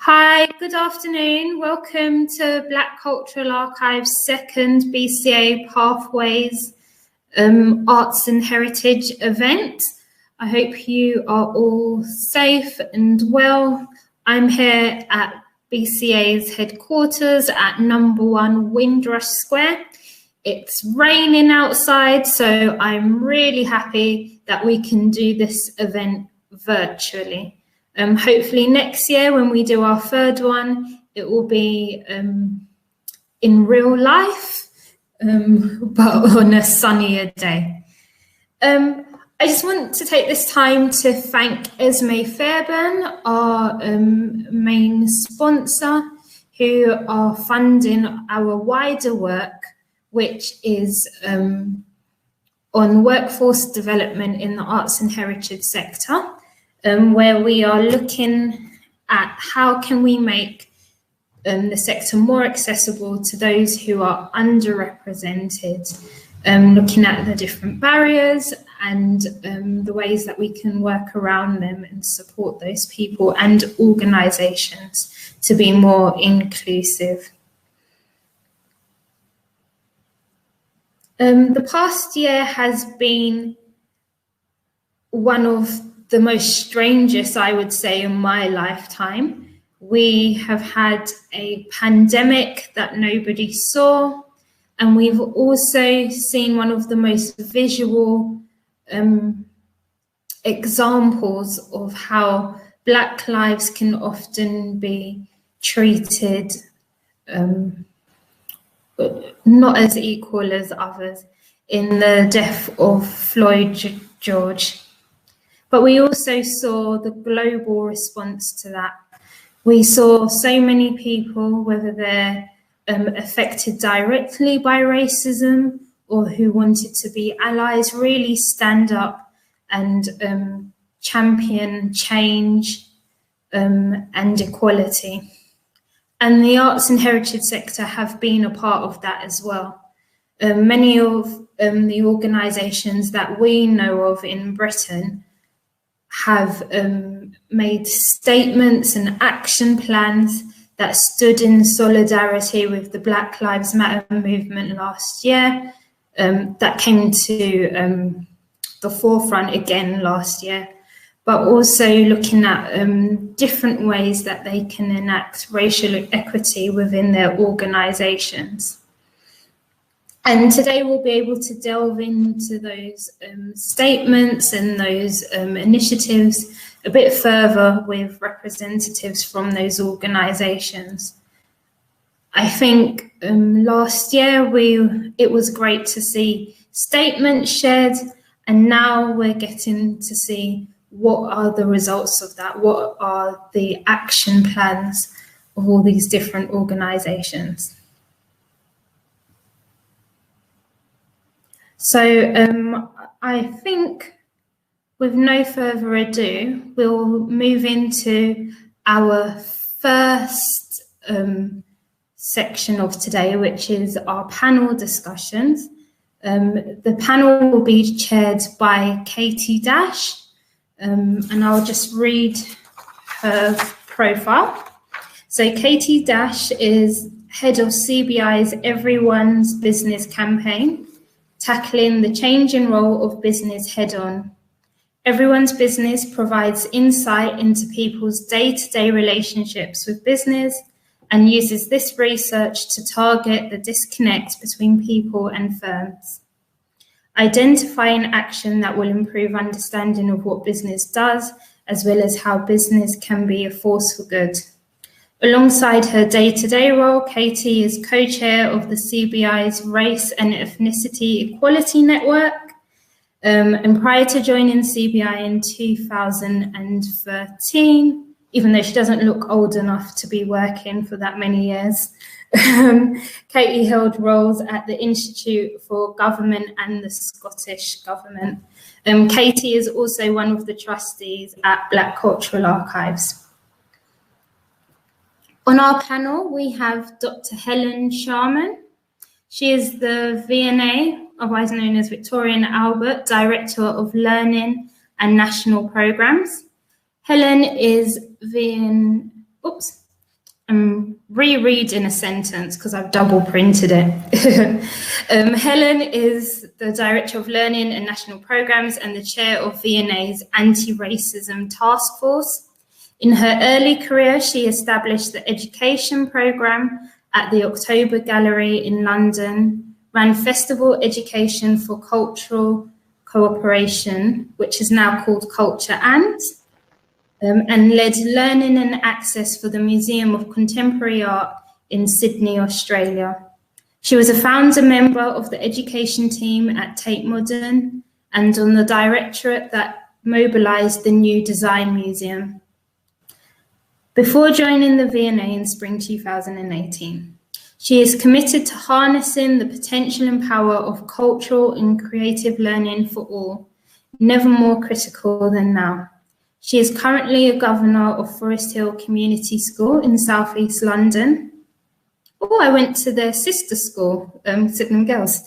Hi, good afternoon. Welcome to Black Cultural Archive's second BCA Pathways Arts and Heritage event. I hope you are all safe and well. I'm here at BCA's headquarters at number 1 Windrush Square. It's raining outside, so I'm really happy that we can do this event virtually. Hopefully next year when we do our third one, it will be in real life, but on a sunnier day. I just want to take this time to thank Esme Fairburn, our main sponsor, who are funding our wider work, which is on workforce development in the arts and heritage sector. Where we are looking at how can we make the sector more accessible to those who are underrepresented, looking at the different barriers and the ways that we can work around them and support those people and organisations to be more inclusive. The past year has been one of the most strangest, I would say, in my lifetime. We have had a pandemic that nobody saw, and we've also seen one of the most visual examples of how Black lives can often be treated not as equal as others in the death of Floyd George. But we also saw the global response to that. We saw so many people, whether they're affected directly by racism or who wanted to be allies, really stand up and champion change and equality. And the arts and heritage sector have been a part of that as well. Many of the organisations that we know of in Britain have made statements and action plans that stood in solidarity with the Black Lives Matter movement last year, that came to the forefront again last year, but also looking at different ways that they can enact racial equity within their organisations. And today we'll be able to delve into those statements and those initiatives a bit further with representatives from those organisations. I think last year it was great to see statements shared, and now we're getting to see what are the results of that, what are the action plans of all these different organisations. So I think with no further ado, we'll move into our first section of today, which is our panel discussions. The panel will be chaired by Katie Dash, and I'll just read her profile. So Katie Dash is head of CBI's Everyone's Business campaign, tackling the changing role of business head-on. Everyone's Business provides insight into people's day-to-day relationships with business and uses this research to target the disconnect between people and firms, identifying action that will improve understanding of what business does, as well as how business can be a force for good. Alongside her day-to-day role, Katie is co-chair of the CBI's Race and Ethnicity Equality Network. And prior to joining CBI in 2013, even though she doesn't look old enough to be working for that many years, Katie held roles at the Institute for Government and the Scottish Government. Katie is also one of the trustees at Black Cultural Archives. On our panel, we have Dr. Helen Sharman. She is the VNA, otherwise known as Victoria and Albert, Director of Learning and National Programmes. Helen is rereading a sentence because I've double printed it. Helen is the Director of Learning and National Programmes and the Chair of V&A's Anti-Racism Task Force. In her early career, she established the education programme at the October Gallery in London, ran Festival Education for Cultural Cooperation, which is now called Culture and led Learning and Access for the Museum of Contemporary Art in Sydney, Australia. She was a founder member of the education team at Tate Modern and on the directorate that mobilised the new Design Museum. Before joining the V&A in spring 2018, she is committed to harnessing the potential and power of cultural and creative learning for all, never more critical than now. She is currently a governor of Forest Hill Community School in South East London. Oh, I went to their sister school, Sydenham Girls.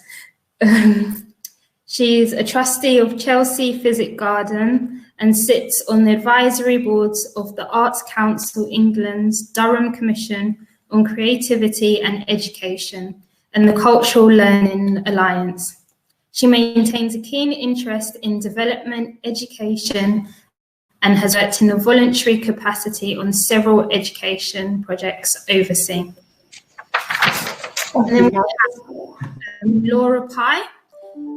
She's a trustee of Chelsea Physic Garden and sits on the advisory boards of the Arts Council England's Durham Commission on Creativity and Education and the Cultural Learning Alliance. She maintains a keen interest in development, education, and has worked in a voluntary capacity on several education projects overseas. And then we have Laura Pye.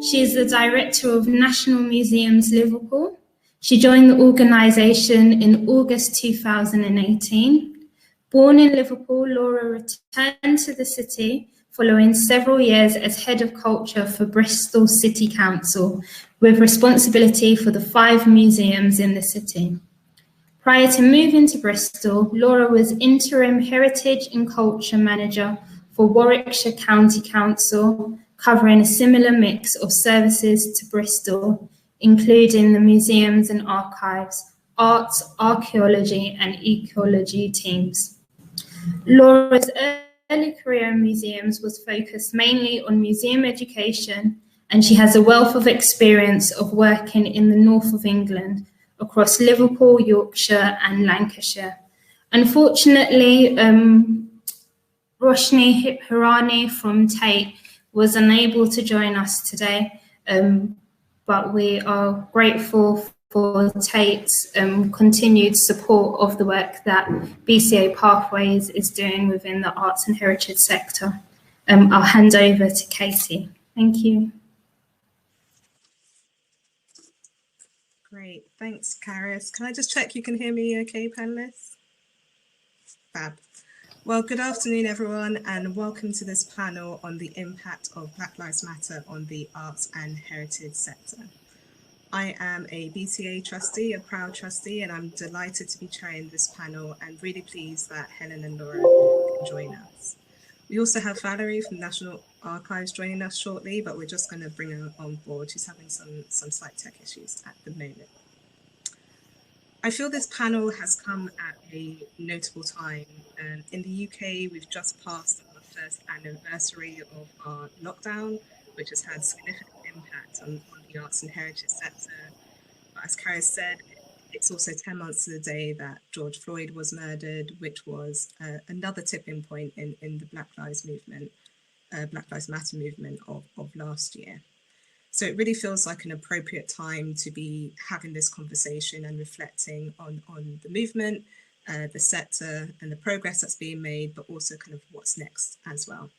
She is the Director of National Museums Liverpool. She joined the organisation in August 2018. Born in Liverpool, Laura returned to the city following several years as Head of Culture for Bristol City Council, with responsibility for the 5 museums in the city. Prior to moving to Bristol, Laura was Interim Heritage and Culture Manager for Warwickshire County Council, covering a similar mix of services to Bristol, including the museums and archives, arts, archaeology and ecology teams. Laura's early career in museums was focused mainly on museum education, and she has a wealth of experience of working in the north of England across Liverpool, Yorkshire and Lancashire. Unfortunately, Roshni Hirani from Tate was unable to join us today, but we are grateful for Tate's continued support of the work that BCA Pathways is doing within the arts and heritage sector. I'll hand over to Katie. Thank you. Great, thanks, Karis. Can I just check you can hear me okay, panelists? Fab. Well, good afternoon, everyone, and welcome to this panel on the impact of Black Lives Matter on the arts and heritage sector. I am a BCA trustee, a proud trustee, and I'm delighted to be chairing this panel and really pleased that Helen and Laura can join us. We also have Valerie from National Archives joining us shortly, but we're just going to bring her on board. She's having some slight tech issues at the moment. I feel this panel has come at a notable time. In the UK, we've just passed our first anniversary of our lockdown, which has had significant impact on the arts and heritage sector. But as Karis said, it's also 10 months to the day that George Floyd was murdered, which was another tipping point in the Black Lives Matter movement of last year. So it really feels like an appropriate time to be having this conversation and reflecting on the movement, the sector and the progress that's being made, but also kind of what's next as well.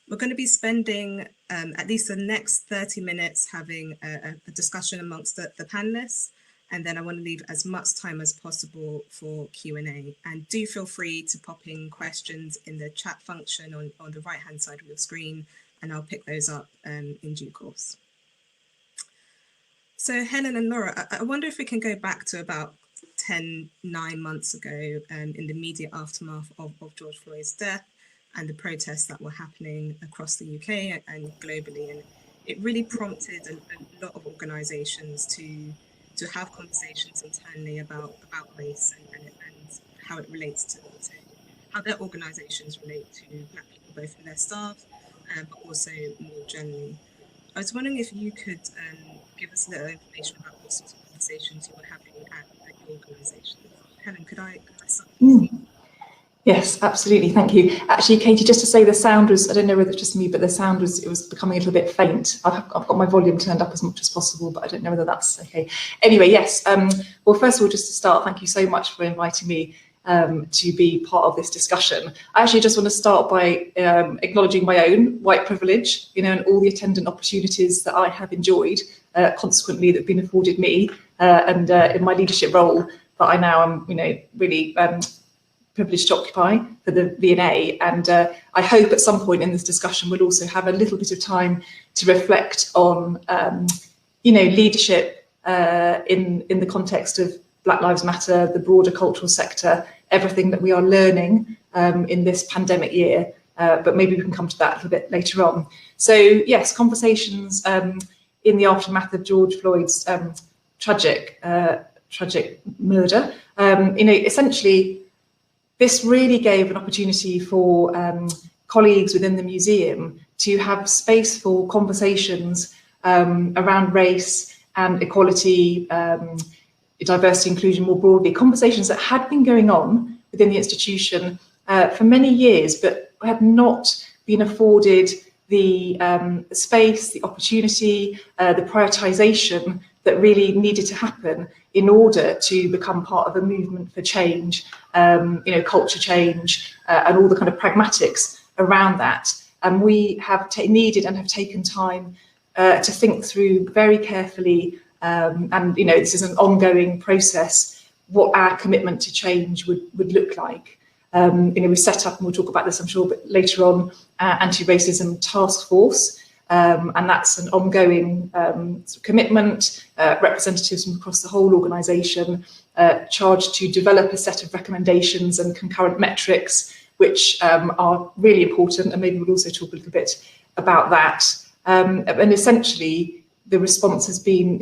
We're going to be spending at least the next 30 minutes having a discussion amongst the panelists, and then I want to leave as much time as possible for Q&A. And do feel free to pop in questions in the chat function on the right-hand side of your screen, and I'll pick those up in due course. So Helen and Laura, I wonder if we can go back to about 9 months ago in the immediate aftermath of George Floyd's death and the protests that were happening across the UK and globally. And it really prompted a lot of organisations to have conversations internally about race and how it relates to how their organisations relate to Black people, both in their staff, but also more generally. I was wondering if you could give us a little information about what sorts of conversations you were having at your organisation. Helen, could I start with you? Yes, absolutely. Thank you. Actually, Katie, just to say the sound was, I don't know whether it's just me, but the sound was, it was becoming a little bit faint. I've got my volume turned up as much as possible, but I don't know whether that's okay. Anyway, yes. Well, first of all, just to start, thank you so much for inviting me to be part of this discussion. I actually just want to start by acknowledging my own white privilege, and all the attendant opportunities that I have enjoyed, consequently, that have been afforded me, and in my leadership role that I now am, really privileged to occupy for the V&A, and I hope at some point in this discussion we'll also have a little bit of time to reflect on, leadership in the context of Black Lives Matter, the broader cultural sector, everything that we are learning in this pandemic year. But maybe we can come to that a little bit later on. So yes, conversations in the aftermath of George Floyd's tragic murder. Essentially, this really gave an opportunity for colleagues within the museum to have space for conversations around race and equality, diversity, inclusion more broadly, conversations that had been going on within the institution for many years, but had not been afforded the space, the opportunity, the prioritisation that really needed to happen in order to become part of a movement for change, culture change, and all the kind of pragmatics around that. And we have needed and have taken time to think through very carefully, and this is an ongoing process, what our commitment to change would look like. We set up, and we'll talk about this I'm sure but later on, anti-racism task force. And that's an ongoing commitment, representatives from across the whole organisation charged to develop a set of recommendations and concurrent metrics, which are really important, and maybe we'll also talk a little bit about that. And essentially, the response has been,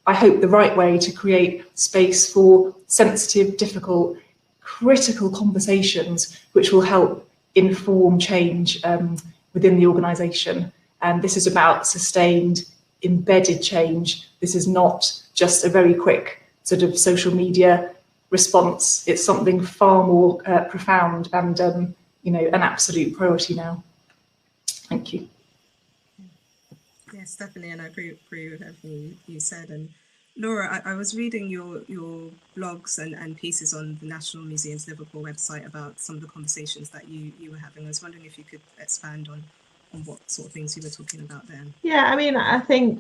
I hope, the right way to create space for sensitive, difficult, critical conversations, which will help inform change within the organisation. And this is about sustained, embedded change. This is not just a very quick sort of social media response. It's something far more profound and, an absolute priority now. Thank you. Yes, definitely, and I agree with everything you said. And Laura, I was reading your blogs and pieces on the National Museum's Liverpool website about some of the conversations that you were having. I was wondering if you could expand on what sort of things you were talking about then. Yeah, I mean, I think,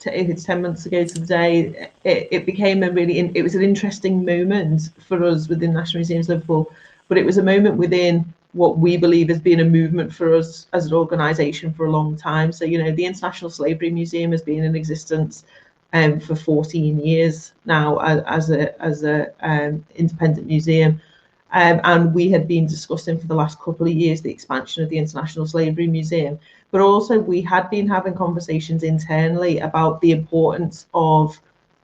it's 10 months ago to the day, it became it was an interesting moment for us within National Museums Liverpool, but it was a moment within what we believe has been a movement for us as an organisation for a long time. So, the International Slavery Museum has been in existence for 14 years now as a independent museum. And we had been discussing for the last couple of years the expansion of the International Slavery Museum, but also we had been having conversations internally about the importance of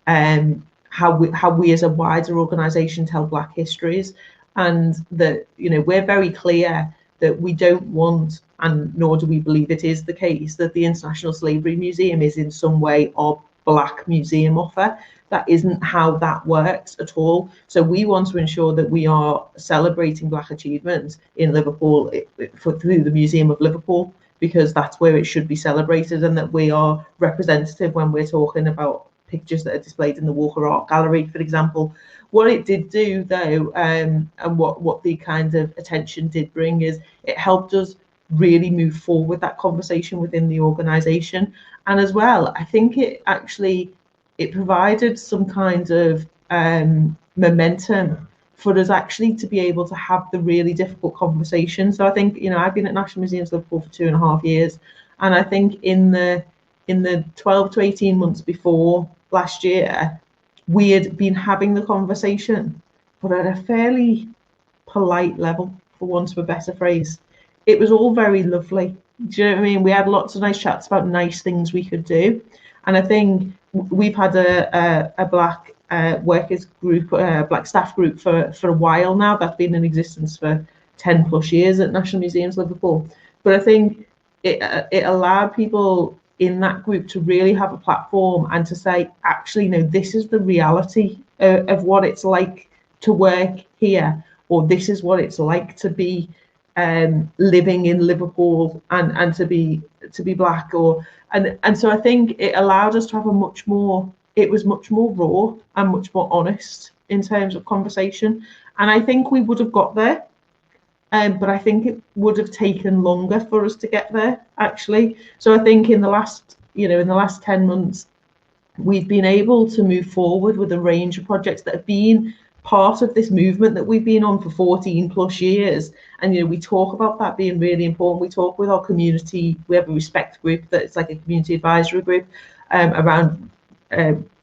how we as a wider organisation tell Black histories. And that, we're very clear that we don't want, and nor do we believe it is the case, that the International Slavery Museum is in some way our Black museum offer. That isn't how that works at all. So we want to ensure that we are celebrating Black achievements in Liverpool through the Museum of Liverpool, because that's where it should be celebrated, and that we are representative when we're talking about pictures that are displayed in the Walker Art Gallery, for example. What it did do, though, and what the kind of attention did bring, is it helped us really move forward that conversation within the organisation. And as well, I think it provided some kind of momentum for us actually to be able to have the really difficult conversation. So I think, I've been at National Museums Liverpool for 2.5 years, and I think in the 12 to 18 months before last year, we had been having the conversation, but at a fairly polite level, for want of a better phrase. It was all very lovely. Do you know what I mean? We had lots of nice chats about nice things we could do. And I think we've had a Black workers group, Black staff group for a while now. That's been in existence for 10 plus years at National Museums Liverpool. But I think it allowed people in that group to really have a platform and to say, actually, no, this is the reality of what it's like to work here, or this is what it's like to be living in Liverpool and to be black, and so I think it allowed us to have it was much more raw and much more honest in terms of conversation. And I think we would have got there, but I think it would have taken longer for us to get there, actually. So I think in the last 10 months, we've been able to move forward with a range of projects that have been part of this movement that we've been on for 14 plus years. And, we talk about that being really important. We talk with our community. We have a respect group that's like a community advisory group around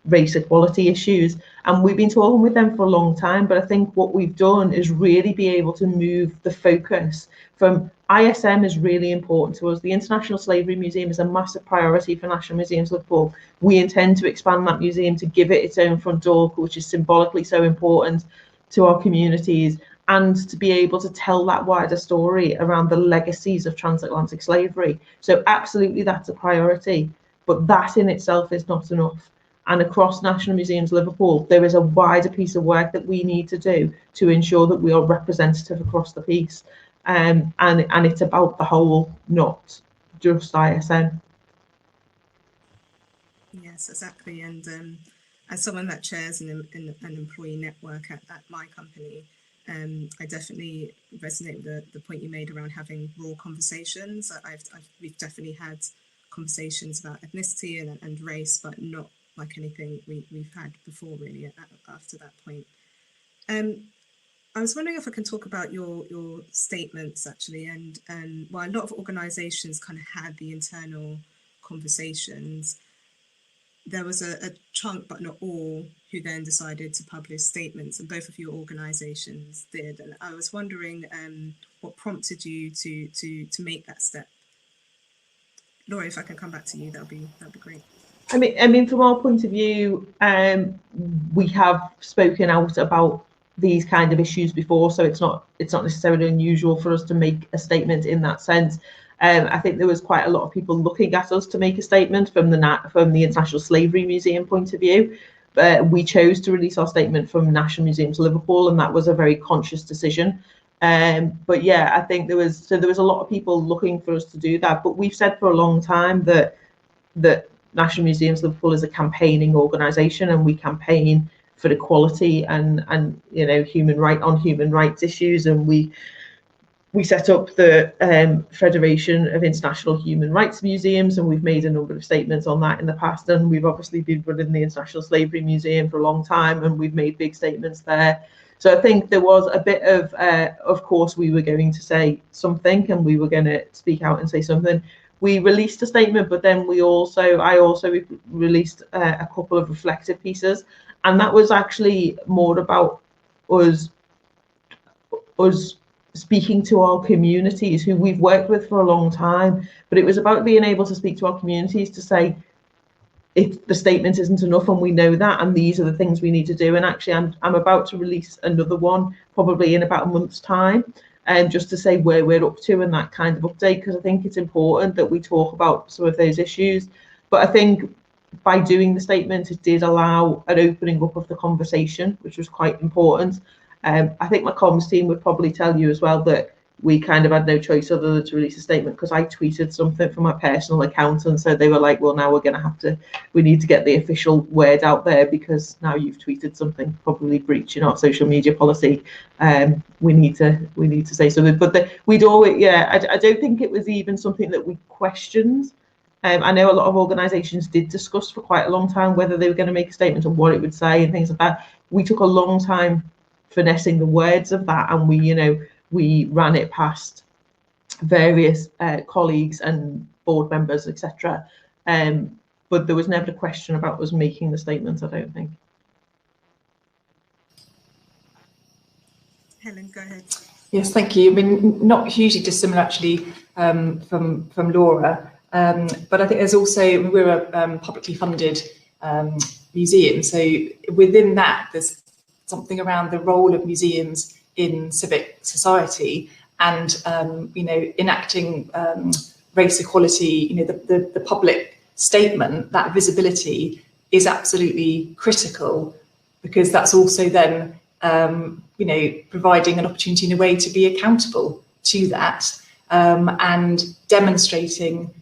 race equality issues, and we've been talking with them for a long time. But I think what we've done is really be able to move the focus from ISM is really important to us. The International Slavery Museum is a massive priority for National Museums Liverpool. We intend to expand that museum to give it its own front door, which is symbolically so important to our communities, and to be able to tell that wider story around the legacies of transatlantic slavery. So absolutely, that's a priority, but that in itself is not enough. And across National Museums Liverpool, there is a wider piece of work that we need to do to ensure that we are representative across the piece. And it's about the whole, not just ISM. Yes, exactly. And as someone that chairs an employee network at my company, I definitely resonate with the point you made around having raw conversations. We've definitely had conversations about ethnicity and race, but not like anything we've had before, really, after that point. I was wondering if I can talk about your statements, actually, and while a lot of organisations kind of had the internal conversations, there was a chunk, but not all, who then decided to publish statements, and both of your organisations did. And I was wondering what prompted you to make that step. Laura, if I can come back to you, that'd be great. I mean, from our point of view, we have spoken out about these kind of issues before, so it's not necessarily unusual for us to make a statement in that sense. I think there was quite a lot of people looking at us to make a statement from the International Slavery Museum point of view. We chose to release our statement from National Museums Liverpool, and that was a very conscious decision. But yeah, I think there was a lot of people looking for us to do that. But we've said for a long time that National Museums Liverpool is a campaigning organisation, and we campaign for equality and human rights issues, and we set up the Federation of International Human Rights Museums, and we've made a number of statements on that in the past. And we've obviously been running the International Slavery Museum for a long time, and we've made big statements there. So I think there was a bit of course, we were going to say something, and we were going to speak out and say something. We released a statement, but then I also released a couple of reflective pieces, and that was actually more about us speaking to our communities who we've worked with for a long time. But it was about being able to speak to our communities to say, if the statement isn't enough, and we know that, and these are the things we need to do. And actually, I'm about to release another one probably in about a month's time, and just to say where we're up to and that kind of update, because I think it's important that we talk about some of those issues. But I think by doing the statement, it did allow an opening up of the conversation, which was quite important. I think my comms team would probably tell you as well that we kind of had no choice other than to release a statement, because I tweeted something from my personal account, and so they were like, well, now we need to get the official word out there, because now you've tweeted something probably breaching our social media policy. We need to say something. But we'd always, I don't think it was even something that we questioned. I know a lot of organisations did discuss for quite a long time whether they were going to make a statement and what it would say and things like that. We took a long time finessing the words of that, and we ran it past various colleagues and board members, etc. But there was never a question about us making the statement, I don't think. Helen, go ahead. Yes, thank you. I mean, not hugely dissimilar actually from Laura, but I think there's also, we're a publicly funded museum, so within that there's something around the role of museums in civic society, and enacting race equality. The public statement, that visibility is absolutely critical, because that's also then providing an opportunity in a way to be accountable to that, and demonstrating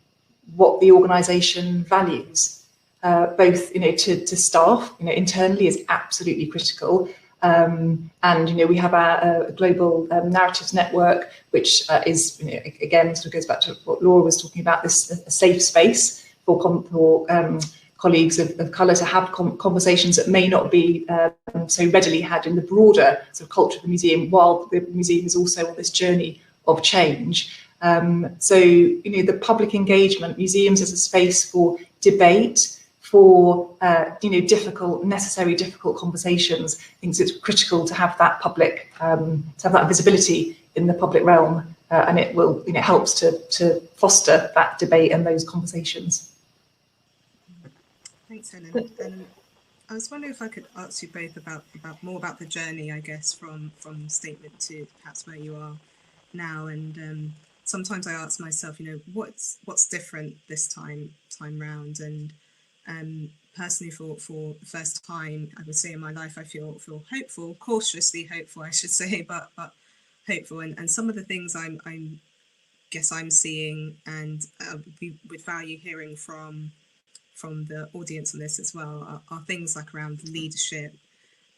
what the organisation values, both to staff, internally is absolutely critical. And we have our global narratives network, which is again sort of goes back to what Laura was talking about, this a safe space for colleagues of colour to have conversations that may not be so readily had in the broader sort of culture of the museum, while the museum is also on this journey of change. So the public engagement, museums as a space for debate, for necessary difficult conversations. I think it's critical to have that public, to have that visibility in the public realm, and it will, helps to foster that debate and those conversations. Thanks, Helen. And I was wondering if I could ask you both about more about the journey, I guess, from statement to perhaps where you are now. And sometimes I ask myself, what's different this time round? And personally, for the first time, I would say in my life, I feel hopeful, cautiously hopeful, I should say, but hopeful. And some of the things I'm seeing, and we would value hearing from the audience on this as well, are things like around leadership,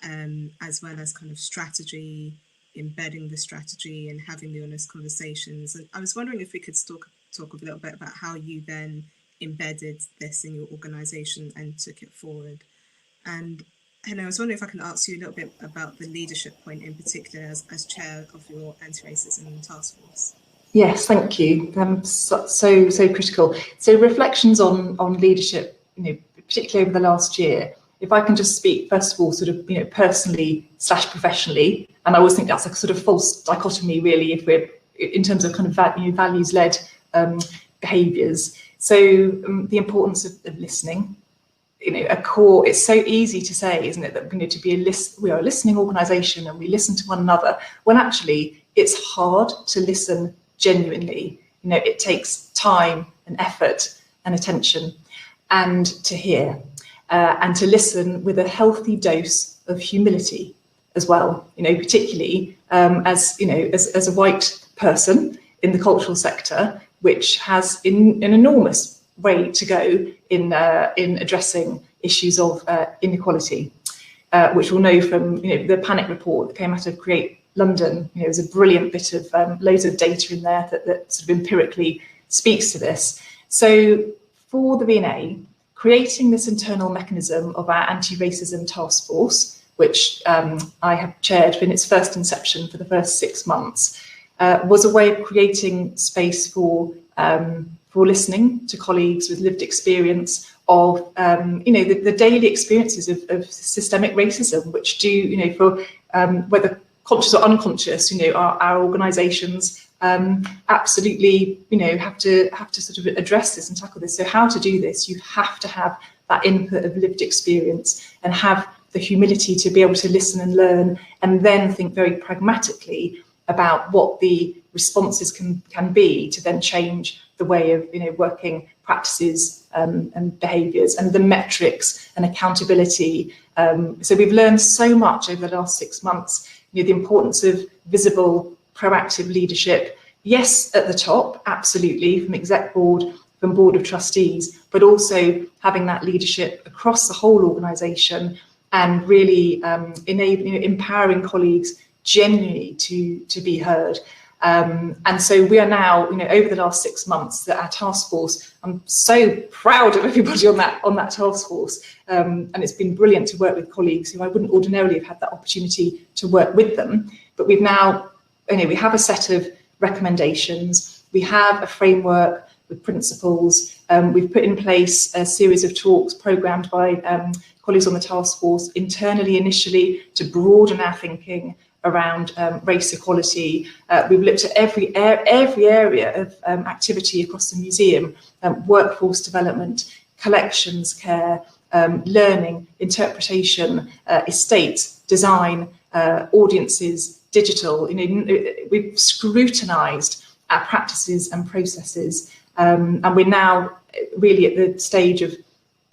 as well as kind of strategy, embedding the strategy and having the honest conversations. And I was wondering if we could talk a little bit about how you then embedded this in your organisation and took it forward. And I was wondering if I can ask you a little bit about the leadership point in particular as chair of your anti-racism task force. Yes, thank you. So critical. So reflections on leadership, particularly over the last year. If I can just speak first of all, sort of personally / professionally, and I always think that's a sort of false dichotomy, really, if we're in terms of kind of values-led behaviours. So the importance of listening. A core. It's so easy to say, isn't it, that we are a listening organisation and we listen to one another, when actually it's hard to listen genuinely. It takes time and effort and attention, and to hear and to listen with a healthy dose of humility as well. Particularly as a white person in the cultural sector, which has an enormous way to go in addressing issues of inequality, which we'll know from the panic report that came out of Create London. There's a brilliant bit of loads of data in there that sort of empirically speaks to this. So for the V&A, creating this internal mechanism of our anti-racism task force, which I have chaired in its first inception for the first 6 months, was a way of creating space for listening to colleagues with lived experience of the daily experiences of systemic racism, which do for whether conscious or unconscious, our organisations absolutely have to sort of address this and tackle this. So how to do this? You have to have that input of lived experience and have the humility to be able to listen and learn, and then think very pragmatically about what the responses can be to then change the way of working practices and behaviours, and the metrics and accountability. So we've learned so much over the last 6 months. The importance of visible, proactive leadership. Yes, at the top, absolutely, from exec board, from board of trustees, but also having that leadership across the whole organisation, and really empowering colleagues genuinely to be heard. And so we are now, over the last 6 months, that our task force, I'm so proud of everybody on that task force. And it's been brilliant to work with colleagues who I wouldn't ordinarily have had that opportunity to work with them. But we've now, we have a set of recommendations. We have a framework with principles. We've put in place a series of talks programmed by colleagues on the task force internally initially to broaden our thinking around race equality. We've looked at every area of activity across the museum: workforce development, collections care, learning, interpretation, estates, design, audiences, digital. We've scrutinised our practices and processes, and we're now really at the stage of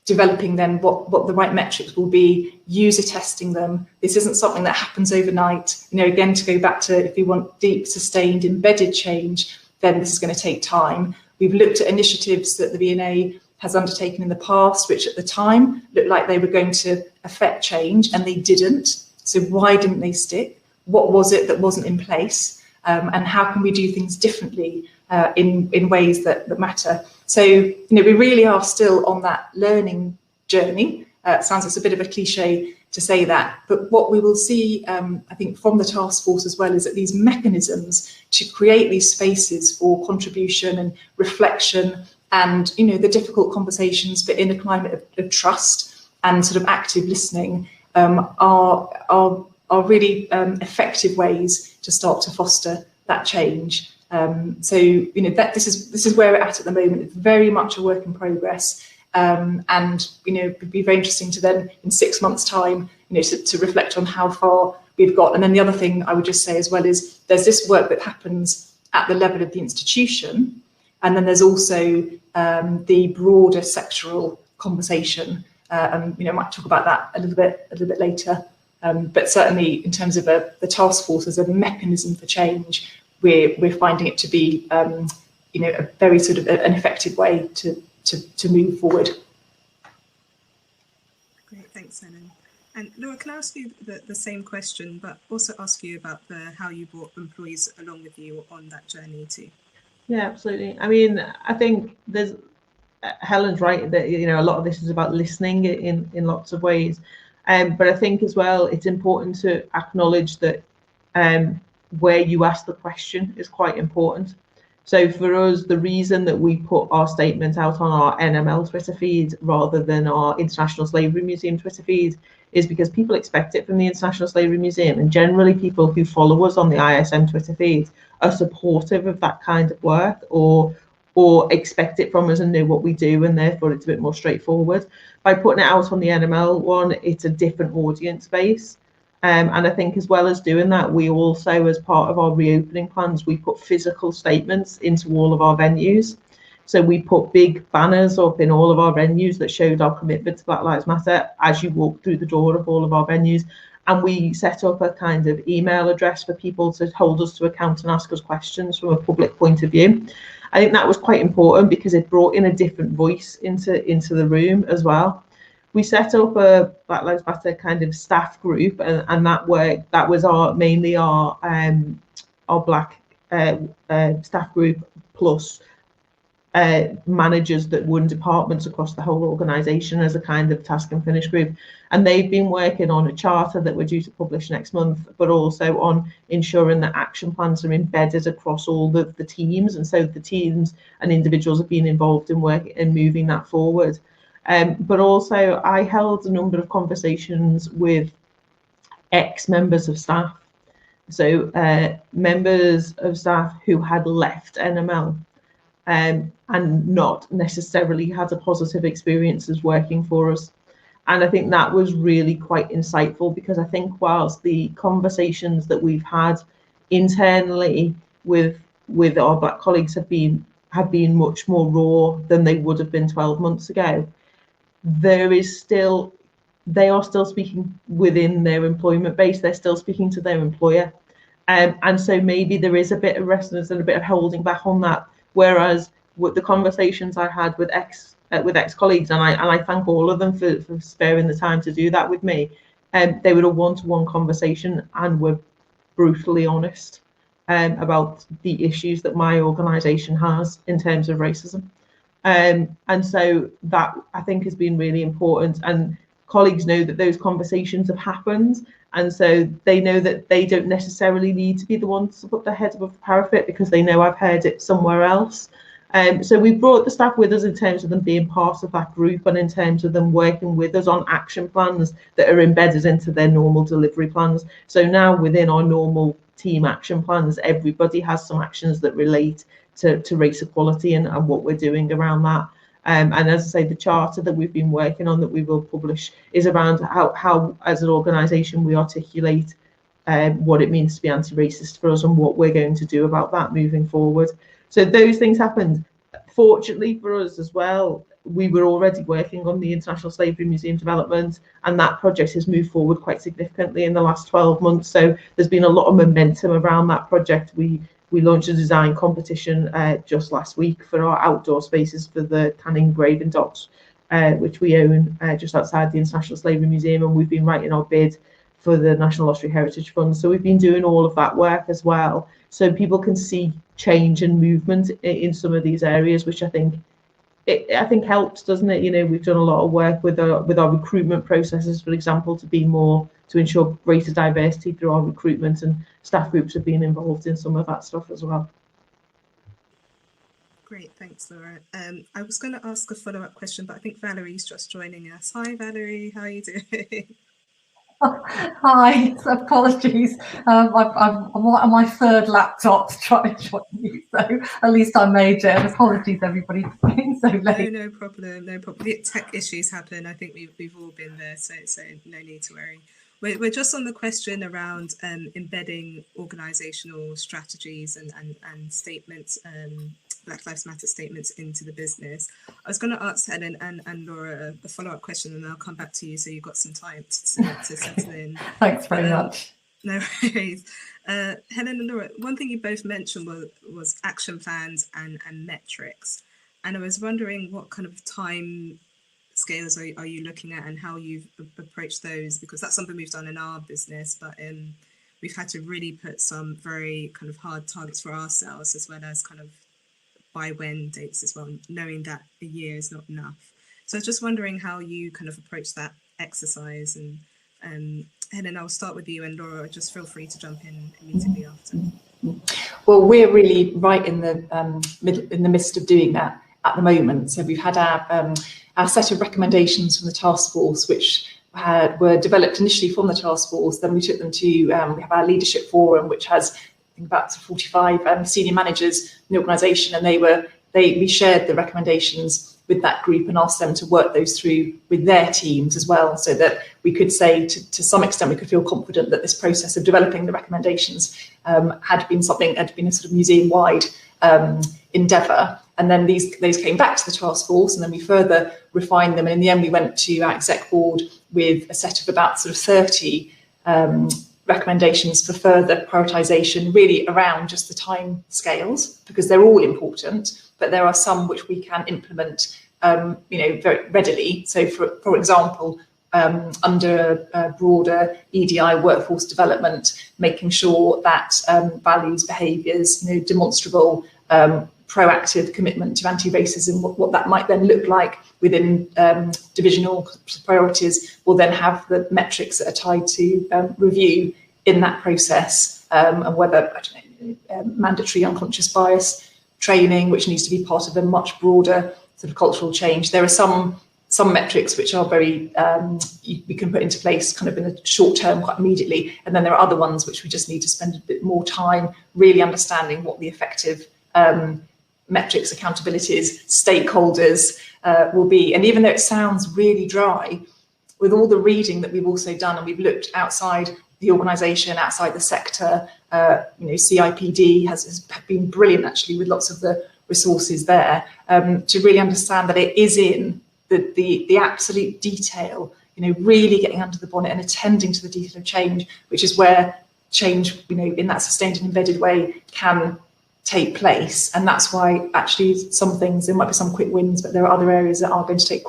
developing then what the right metrics will be, user testing them. This isn't something that happens overnight. Again, to go back to, if we want deep, sustained, embedded change, then this is going to take time. We've looked at initiatives that the BNA has undertaken in the past, which at the time looked like they were going to affect change, and they didn't. So why didn't they stick? What was it that wasn't in place? And how can we do things differently in ways that matter? So, we really are still on that learning journey. It sounds like it's a bit of a cliche to say that, but what we will see, I think, from the task force as well, is that these mechanisms to create these spaces for contribution and reflection and, the difficult conversations, but in a climate of trust and sort of active listening, are really effective ways to start to foster that change. So that this is where we're at the moment. It's very much a work in progress, and it'd be very interesting to then, in 6 months' time, to reflect on how far we've got. And then the other thing I would just say as well is there's this work that happens at the level of the institution, and then there's also the broader sectoral conversation. And I might talk about that a little bit later. But certainly, in terms of the task force as a mechanism for change, we're finding it to be a very sort of an effective way to move forward. Great, thanks, Ellen. And Laura, can I ask you the same question, but also ask you about how you brought employees along with you on that journey too? Yeah, absolutely. I mean, I think there's Helen's right that a lot of this is about listening in lots of ways, but I think as well it's important to acknowledge that where you ask the question is quite important. So for us, the reason that we put our statement out on our NML Twitter feed rather than our International Slavery Museum Twitter feed is because people expect it from the International Slavery Museum, and generally people who follow us on the ISM Twitter feed are supportive of that kind of work or expect it from us and know what we do, and therefore it's a bit more straightforward. By putting it out on the NML one, it's a different audience base. And I think as well as doing that, we also, as part of our reopening plans, we put physical statements into all of our venues. So we put big banners up in all of our venues that showed our commitment to Black Lives Matter as you walk through the door of all of our venues. And we set up a kind of email address for people to hold us to account and ask us questions from a public point of view. I think that was quite important because it brought in a different voice into the room as well. We set up a Black Lives Matter kind of staff group, and that was mainly our Black staff group plus managers that were in departments across the whole organisation as a kind of task and finish group. And they've been working on a charter that we're due to publish next month, but also on ensuring that action plans are embedded across all the teams. And so the teams and individuals have been involved in work and moving that forward. But also I held a number of conversations with ex-members of staff. So members of staff who had left NML and not necessarily had a positive experiences working for us. And I think that was really quite insightful, because I think whilst the conversations that we've had internally with our Black colleagues have been much more raw than they would have been 12 months ago, they are still speaking within their employment base. They're still speaking to their employer. And so maybe there is a bit of resonance and a bit of holding back on that. Whereas with the conversations I had with ex-colleagues, and I thank all of them for sparing the time to do that with me, they were a one-to-one conversation and were brutally honest about the issues that my organisation has in terms of racism. And so that, I think, has been really important. And colleagues know that those conversations have happened. And so they know that they don't necessarily need to be the ones to put their head above the parapet, because they know I've heard it somewhere else. So we brought the staff with us in terms of them being part of that group, and in terms of them working with us on action plans that are embedded into their normal delivery plans. So now within our normal team action plans, everybody has some actions that relate to race equality and what we're doing around that. And as I say, the charter that we've been working on that we will publish is around how as an organisation we articulate what it means to be anti-racist for us and what we're going to do about that moving forward. So those things happened. Fortunately for us as well, we were already working on the International Slavery Museum development, and that project has moved forward quite significantly in the last 12 months. So there's been a lot of momentum around that project. We launched a design competition just last week for our outdoor spaces for the Canning Graving Docks, which we own just outside the International Slavery Museum, and we've been writing our bid for the National Lottery Heritage Fund. So we've been doing all of that work as well, so people can see change and movement in some of these areas, which I think helps, doesn't it? You know, we've done a lot of work with our recruitment processes, for example, to ensure greater diversity through our recruitment, and staff groups have been involved in some of that stuff as well. Great, thanks, Laura. I was going to ask a follow-up question, but I think Valerie's just joining us. Hi, Valerie, how are you doing? Hi, apologies. I'm on my third laptop to try and join you, so at least I made it. And apologies, everybody, for being so late. No problem, no problem. The tech issues happen. I think we've all been there, so no need to worry. We're just on the question around embedding organisational strategies and statements, Black Lives Matter statements into the business. I was going to ask Helen and Laura a follow-up question, and then I'll come back to you so you've got some time to settle in. Thanks very much. No worries. Helen and Laura, one thing you both mentioned was action plans and metrics. And I was wondering what kind of time scales are you looking at, and how you've approached those, because that's something we've done in our business, but we've had to really put some very kind of hard targets for ourselves, as well as kind of by when dates as well, knowing that a year is not enough. So I was just wondering how you kind of approach that exercise. And Helen, I'll start with you, and Laura, just feel free to jump in immediately after. Well, we're really right in the midst of doing that at the moment. So we've had our set of recommendations from the task force, which were developed initially from the task force. Then we took them to we have our leadership forum, which has about 45 senior managers in the organisation, and we shared the recommendations with that group and asked them to work those through with their teams as well, so that we could say to some extent we could feel confident that this process of developing the recommendations had been a sort of museum-wide endeavour. And then those came back to the task force, and then we further refined them. And in the end, we went to our exec board with a set of about sort of 30 recommendations for further prioritisation, really around just the time scales, because they're all important, but there are some which we can implement, very readily. So, for example, under a broader EDI workforce development, making sure that values, behaviours, demonstrable, proactive commitment to anti-racism, what that might then look like within divisional priorities, will then have the metrics that are tied to review in that process, and whether mandatory unconscious bias training, which needs to be part of a much broader sort of cultural change. There are some metrics which are very we can put into place kind of in the short term quite immediately, and then there are other ones which we just need to spend a bit more time really understanding what the effective metrics, accountabilities, stakeholders will be. And even though it sounds really dry, with all the reading that we've also done, and we've looked outside the organisation, outside the sector, CIPD has been brilliant actually with lots of the resources there, to really understand that it is in the absolute detail, really getting under the bonnet and attending to the detail of change, which is where change, in that sustained and embedded way can take place. And that's why actually some things, there might be some quick wins, but there are other areas that are going to take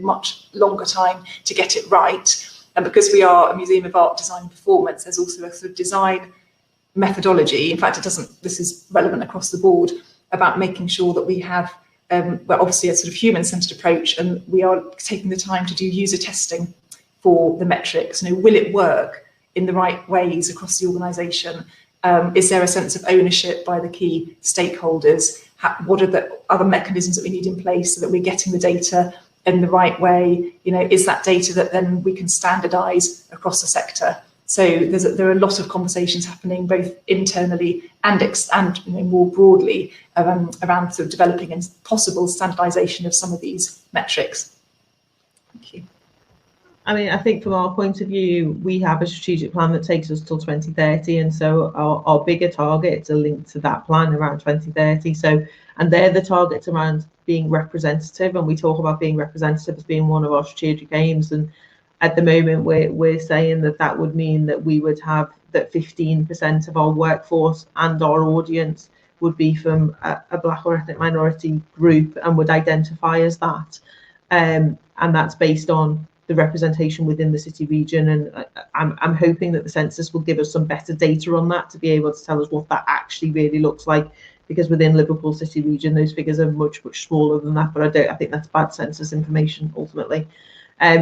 much longer time to get it right. And because we are a museum of art, design and performance, there's also a sort of design methodology. In fact, this is relevant across the board, about making sure that we have obviously a sort of human-centered approach, and we are taking the time to do user testing for the metrics. Will it work in the right ways across the organisation? Is there a sense of ownership by the key stakeholders? What are the other mechanisms that we need in place so that we're getting the data in the right way? Is that data that then we can standardise across the sector? So there are a lot of conversations happening both internally and more broadly around sort of developing and possible standardisation of some of these metrics. Thank you. I mean, I think from our point of view, we have a strategic plan that takes us till 2030, and so our bigger targets are linked to that plan around 2030. So, and they're the targets around being representative, and we talk about being representative as being one of our strategic aims. And at the moment, we're saying that would mean that we would have that 15% of our workforce and our audience would be from a Black or ethnic minority group and would identify as that. And that's based on the representation within the city region. And I'm hoping that the census will give us some better data on that to be able to tell us what that actually really looks like, because within Liverpool city region, those figures are much smaller than that. But I think that's bad census information ultimately.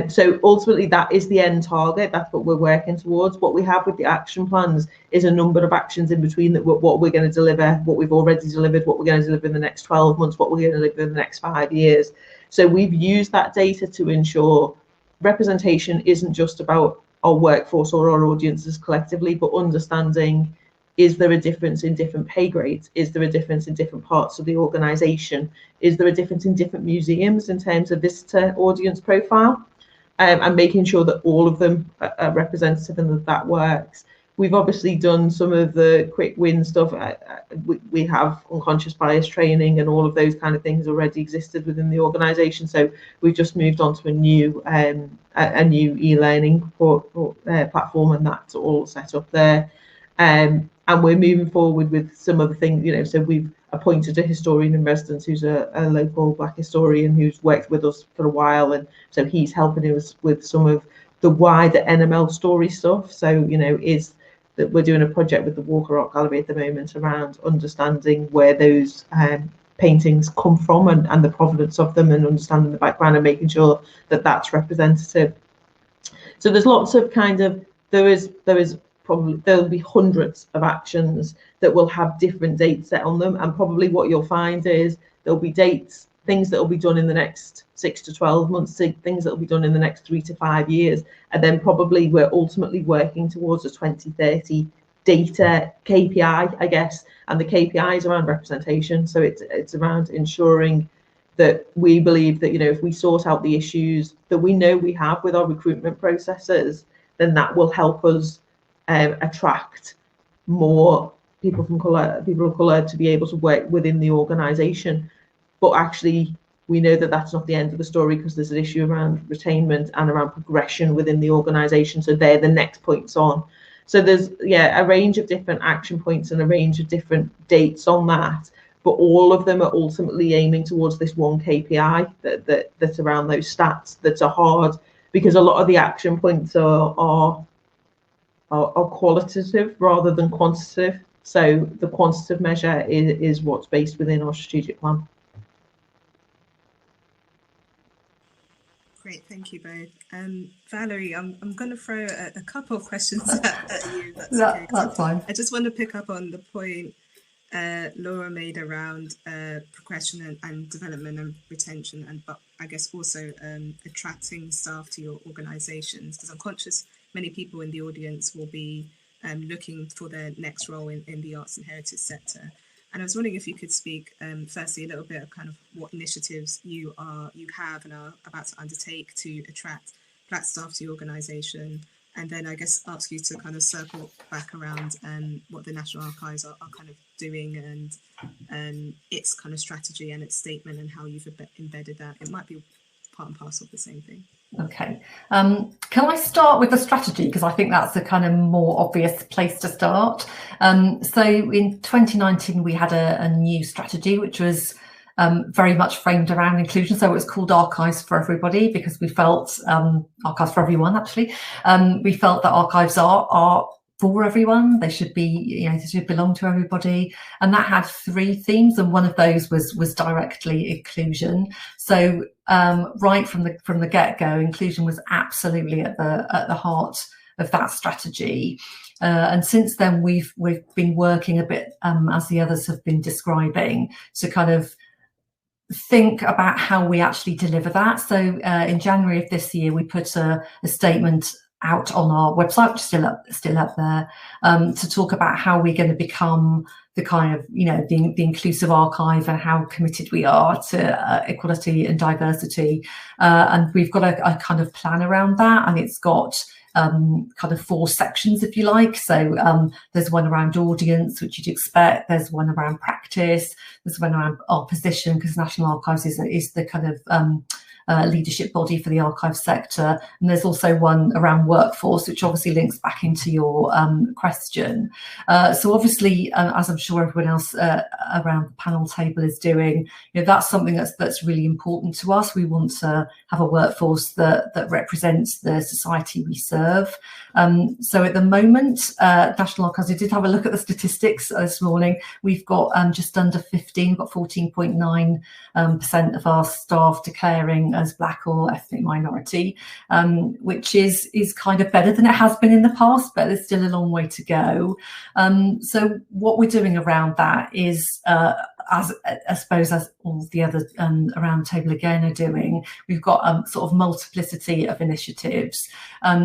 So ultimately, that is the end target. That's what we're working towards. What we have with the action plans is a number of actions in between that what we're going to deliver, what we've already delivered, what we're going to deliver in the next 12 months, what we're going to deliver in the next 5 years. So we've used that data to ensure representation isn't just about our workforce or our audiences collectively, but understanding, is there a difference in different pay grades? Is there a difference in different parts of the organisation? Is there a difference in different museums in terms of visitor audience profile? And making sure that all of them are representative and that works. We've obviously done some of the quick win stuff. We have unconscious bias training and all of those kind of things already existed within the organisation. So we've just moved on to a new e-learning platform, and that's all set up there. And we're moving forward with some other things, so we've appointed a historian in residence who's a local Black historian who's worked with us for a while, and so he's helping us with some of the wider NML story stuff. So, is that we're doing a project with the Walker Art Gallery at the moment around understanding where those paintings come from and the provenance of them, and understanding the background and making sure that that's representative. So there's lots of there'll be hundreds of actions that will have different dates set on them, and probably what you'll find is there'll be dates, things that will be done in the next 6 to 12 months, things that will be done in the next 3 to 5 years, and then probably we're ultimately working towards a 2030 data KPI, I guess, and the KPI is around representation. So it's around ensuring that we believe that, if we sort out the issues that we know we have with our recruitment processes, then that will help us attract more people of colour to be able to work within the organisation. But actually, we know that that's not the end of the story, because there's an issue around retainment and around progression within the organisation. So they're the next points on. So there's a range of different action points and a range of different dates on that, but all of them are ultimately aiming towards this one KPI that's around those stats that are hard, because a lot of the action points are qualitative rather than quantitative. So the quantitative measure is what's based within our strategic plan. Great, thank you both. Valerie, I'm going to throw a couple of questions at you. That's fine. I just want to pick up on the point Laura made around progression and development and retention, but I guess also attracting staff to your organisations, because I'm conscious many people in the audience will be looking for their next role in the arts and heritage sector. And I was wondering if you could speak firstly a little bit of kind of what initiatives you have and are about to undertake to attract Black staff to your organisation, and then I guess ask you to kind of circle back around what the National Archives are kind of doing, and its kind of strategy and its statement, and how you've embedded that. It might be part and parcel of the same thing. Okay, can I start with the strategy, because I think that's a kind of more obvious place to start. So in 2019 we had a new strategy which was very much framed around inclusion. So it was called Archives for Everybody, because we felt Archives for Everyone, actually. We felt that archives are for everyone. They should be, they should belong to everybody, and that had 3 themes, and one of those was directly inclusion. So right from the get-go, inclusion was absolutely at the heart of that strategy. And since then we've been working a bit, as the others have been describing, to kind of think about how we actually deliver that. So in January of this year we put a statement out on our website, which is still up there, to talk about how we're going to become kind of, the inclusive archive and how committed we are to equality and diversity. And we've got a kind of plan around that, and it's got kind of 4 sections, if you like. So there's one around audience, which you'd expect. There's one around practice. There's one around our position, because National Archives is the kind of leadership body for the archive sector. And there's also one around workforce, which obviously links back into your question. So obviously, as I'm sure everyone else around the panel table is doing, that's something that's really important to us. We want to have a workforce that represents the society we serve. So at the moment, National Archives, I did have a look at the statistics this morning. We've got just under 15, we've got 14.9% of our staff declaring as Black or ethnic minority, which is kind of better than it has been in the past, but there's still a long way to go. So what we're doing around that is, as I suppose as all the other around the table again are doing, we've got sort of multiplicity of initiatives.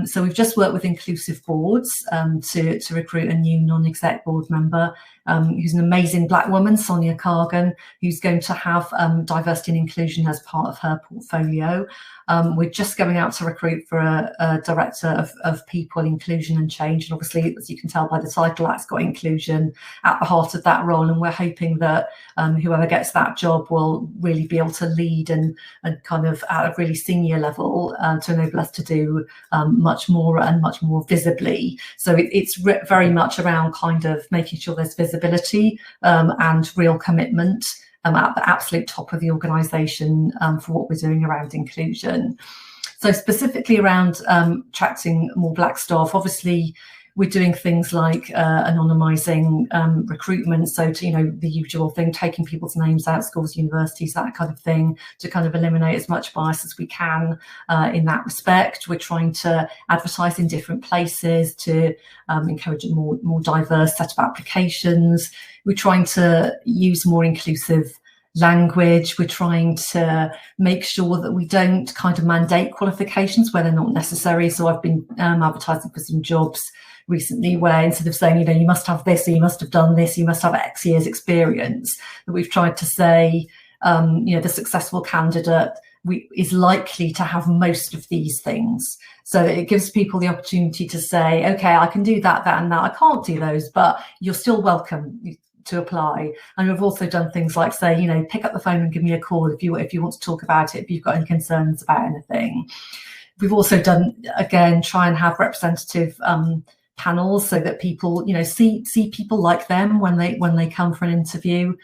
So we've just worked with inclusive boards to recruit a new non-exec board member, who's an amazing Black woman, Sonia Cargan, who's going to have diversity and inclusion as part of her portfolio. We're just going out to recruit for a director of people, inclusion and change. And obviously, as you can tell by the title, that's got inclusion at the heart of that role. And we're hoping that whoever gets that job will really be able to lead and kind of at a really senior level to enable us to do much more and much more visibly. So it's very much around kind of making sure there's visibility and real commitment at the absolute top of the organisation for what we're doing around inclusion. So specifically around attracting more Black staff, obviously we're doing things like anonymising recruitment, so to, the usual thing, taking people's names out, schools, universities, that kind of thing, to kind of eliminate as much bias as we can in that respect. We're trying to advertise in different places to encourage a more diverse set of applications. We're trying to use more inclusive language. We're trying to make sure that we don't kind of mandate qualifications where they're not necessary. So I've been advertising for some jobs recently where instead of saying, you must have this, or you must have done this, you must have X years experience, that we've tried to say, the successful candidate is likely to have most of these things. So it gives people the opportunity to say, okay, I can do that, and that. I can't do those, but you're still welcome to apply. And we've also done things like say, pick up the phone and give me a call if you want to talk about it, if you've got any concerns about anything. We've also done, again, try and have representative panels so that people, see people like them when they come for an interview.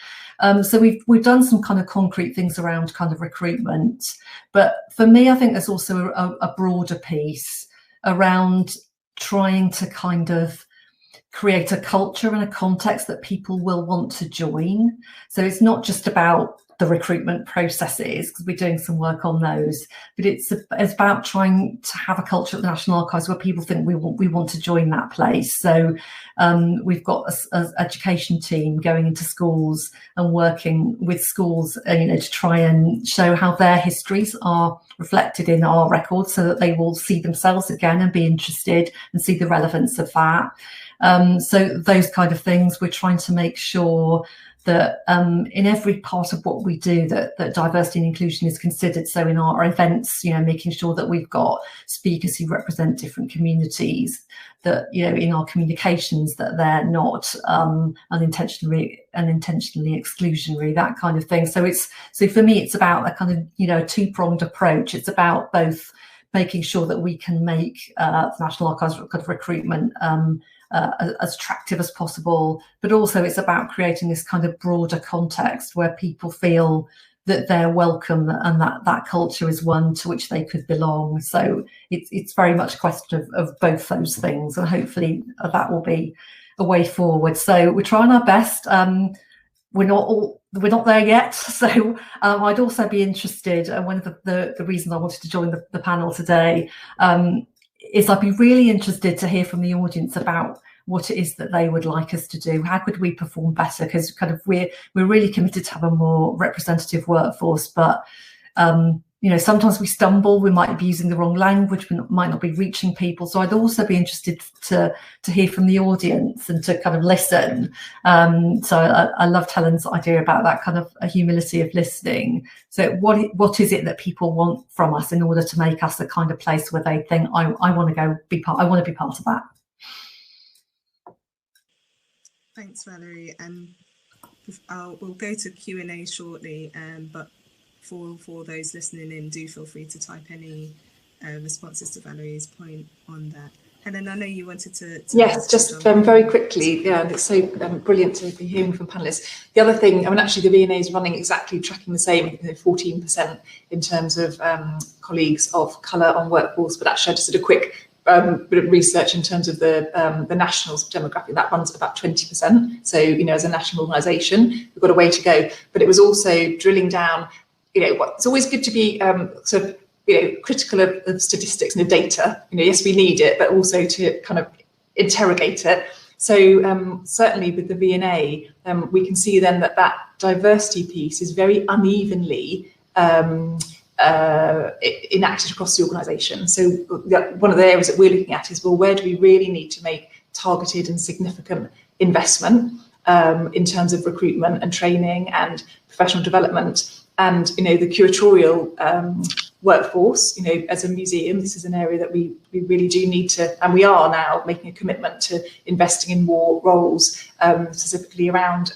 So we've done some kind of concrete things around kind of recruitment. But for me, I think there's also a broader piece around trying to kind of create a culture and a context that people will want to join. So it's not just about the recruitment processes, because we're doing some work on those, but it's about trying to have a culture at the National Archives where people think we want to join that place. So we've got an education team going into schools and working with schools, to try and show how their histories are reflected in our records, so that they will see themselves again and be interested and see the relevance of that. So those kind of things, we're trying to make sure that in every part of what we do, that diversity and inclusion is considered. So in our events, making sure that we've got speakers who represent different communities, that, in our communications, that they're not unintentionally exclusionary, that kind of thing. So for me, it's about a kind of, a two-pronged approach. It's about both making sure that we can make the National Archives kind of recruitment as attractive as possible, but also it's about creating this kind of broader context where people feel that they're welcome and that culture is one to which they could belong. So it's very much a question of both those things, and hopefully that will be a way forward. So we're trying our best. We're not there yet. So I'd also be interested, and one of the reasons I wanted to join the panel today is I'd be really interested to hear from the audience about what it is that they would like us to do. How could we perform better? Because kind of we're really committed to have a more representative workforce, but sometimes we stumble, we might be using the wrong language, we might not be reaching people. So I'd also be interested to hear from the audience and to kind of listen. So I loved Helen's idea about that kind of a humility of listening. So what is it that people want from us in order to make us the kind of place where they think, I want to be part of that? Thanks, Valerie. And we'll go to Q&A shortly, but for those listening in, do feel free to type any responses to Valerie's point on that. Helen, I know you wanted to yes, just very quickly. Yeah, and it's so brilliant to be hearing from panelists. The other thing, actually the V&A is running exactly tracking the same, 14% in terms of colleagues of colour on workforce. But actually, I just did a quick bit of research in terms of the national demographic. That runs about 20%. So, as a national organisation, we've got a way to go. But it was also drilling down. It's always good to be critical of statistics and the data. Yes, we need it, but also to kind of interrogate it. So certainly with the V&A, we can see then that diversity piece is very unevenly enacted across the organisation. So one of the areas that we're looking at is, well, where do we really need to make targeted and significant investment in terms of recruitment and training and professional development? And the curatorial workforce, as a museum, this is an area that we really do need to, and we are now making a commitment to investing in more roles, specifically around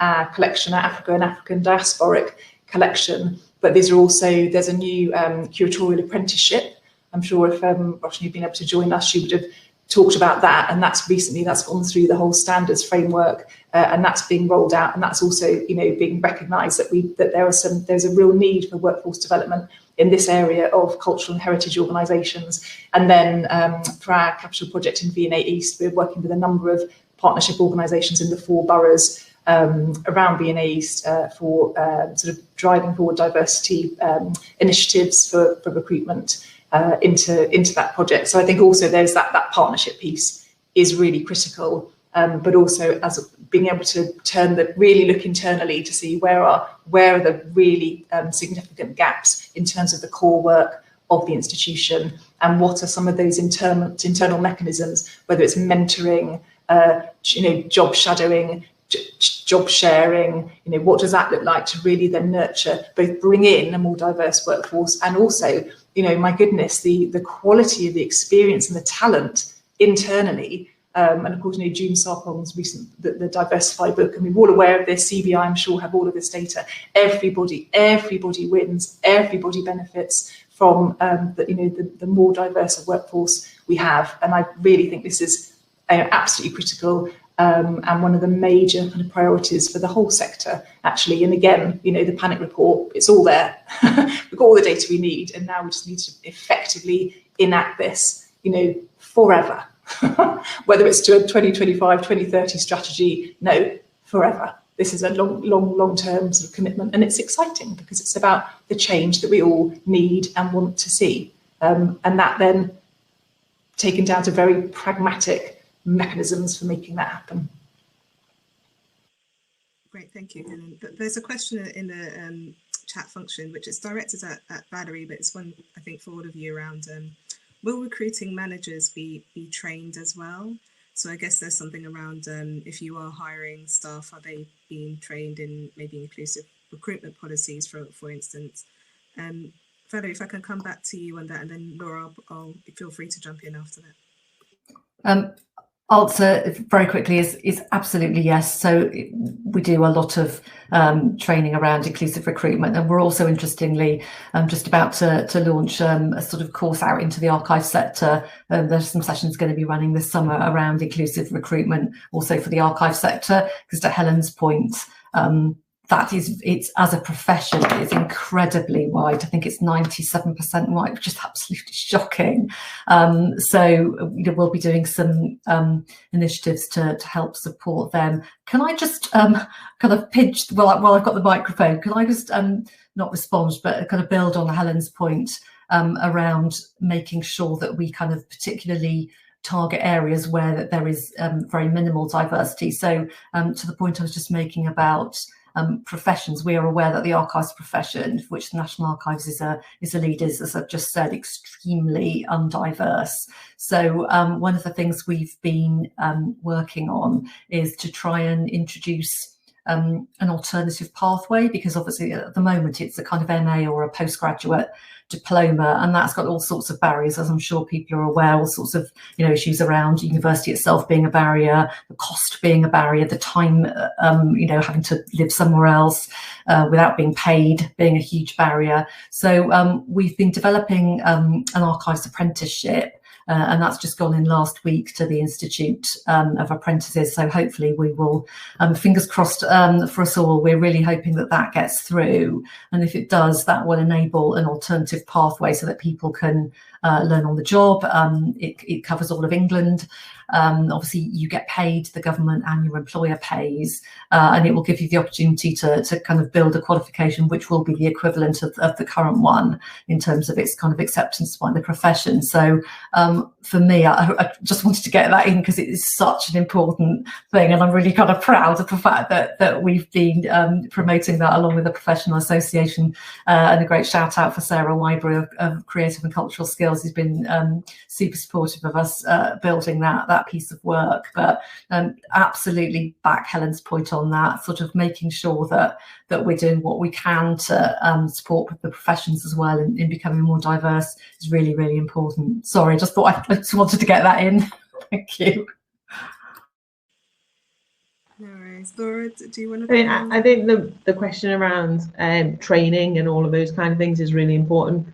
our collection, our Africa and African diasporic collection. But there's a new curatorial apprenticeship. I'm sure if Roshni had been able to join us, she would have talked about that, and that's gone through the whole standards framework, and that's being rolled out, and that's also being recognised that there's a real need for workforce development in this area of cultural and heritage organisations. And then for our capital project in V&A East, we're working with a number of partnership organisations in the 4 boroughs around V&A East for sort of driving forward diversity initiatives for recruitment into that project. So I think also there's that partnership piece is really critical, but also as being able to really look internally to see where are the really significant gaps in terms of the core work of the institution, and what are some of those internal mechanisms, whether it's mentoring, job shadowing, job sharing, what does that look like to really then nurture, both bring in a more diverse workforce, and also, my goodness, the quality of the experience and the talent internally. And of course, June Sarpong's recent, the Diversify book, and we're all aware of this. CBI, I'm sure, have all of this data. Everybody wins, everybody benefits from the more diverse workforce we have. And I really think this is absolutely critical. And one of the major kind of priorities for the whole sector, actually. And again, the panic report, it's all there. We've got all the data we need, and now we just need to effectively enact this, forever. Whether it's to a 2025, 2030 strategy, no, forever. This is a long-term sort of commitment, and it's exciting because it's about the change that we all need and want to see. And that then taken down to very pragmatic mechanisms for making that happen. Great, thank you, Helen. There's a question in the chat function which is directed at Valerie, but it's one I think for all of you around. Will recruiting managers be trained as well? So I guess there's something around if you are hiring staff, are they being trained in maybe inclusive recruitment policies, for instance? Valerie, if I can come back to you on that, and then Laura, I'll feel free to jump in after that. Answer very quickly is absolutely yes. So we do a lot of training around inclusive recruitment, and we're also interestingly just about to launch a sort of course out into the archive sector. There's some sessions going to be running this summer around inclusive recruitment, also for the archive sector, because to Helen's point, it's as a profession, it's incredibly wide. I think it's 97% wide, which is absolutely shocking. So we'll be doing some initiatives to help support them. Can I just kind of pinch, while I've got the microphone, can I just not respond, but kind of build on Helen's point around making sure that we kind of particularly target areas where there is very minimal diversity. So to the point I was just making about professions. We are aware that the archives profession, for which the National Archives is a lead, is, as I've just said, extremely undiverse. So one of the things we've been working on is to try and introduce an alternative pathway, because obviously at the moment it's a kind of MA or a postgraduate diploma, and that's got all sorts of barriers, as I'm sure people are aware, all sorts of issues around university itself being a barrier, the cost being a barrier, the time having to live somewhere else without being paid being a huge barrier. So we've been developing an archives apprenticeship, and that's just gone in last week to the Institute of Apprentices. So hopefully we will, fingers crossed for us all, we're really hoping that that gets through. And if it does, that will enable an alternative pathway so that people can learn on the job. It covers all of England. Obviously, you get paid, the government and your employer pays, and it will give you the opportunity to kind of build a qualification which will be the equivalent of the current one in terms of its kind of acceptance by the profession. So for me, I just wanted to get that in because it is such an important thing, and I'm really kind of proud of the fact that we've been promoting that along with the Professional Association, and a great shout out for Sarah Wybury of Creative and Cultural Skills, who's been super supportive of us building that piece of work. But absolutely back Helen's point on that, sort of making sure that we're doing what we can to support the professions as well in becoming more diverse is really, really important. Sorry, I just thought I just wanted to get that in. Thank you. No worries. Laura, do you want to? I think the question around training and all of those kind of things is really important.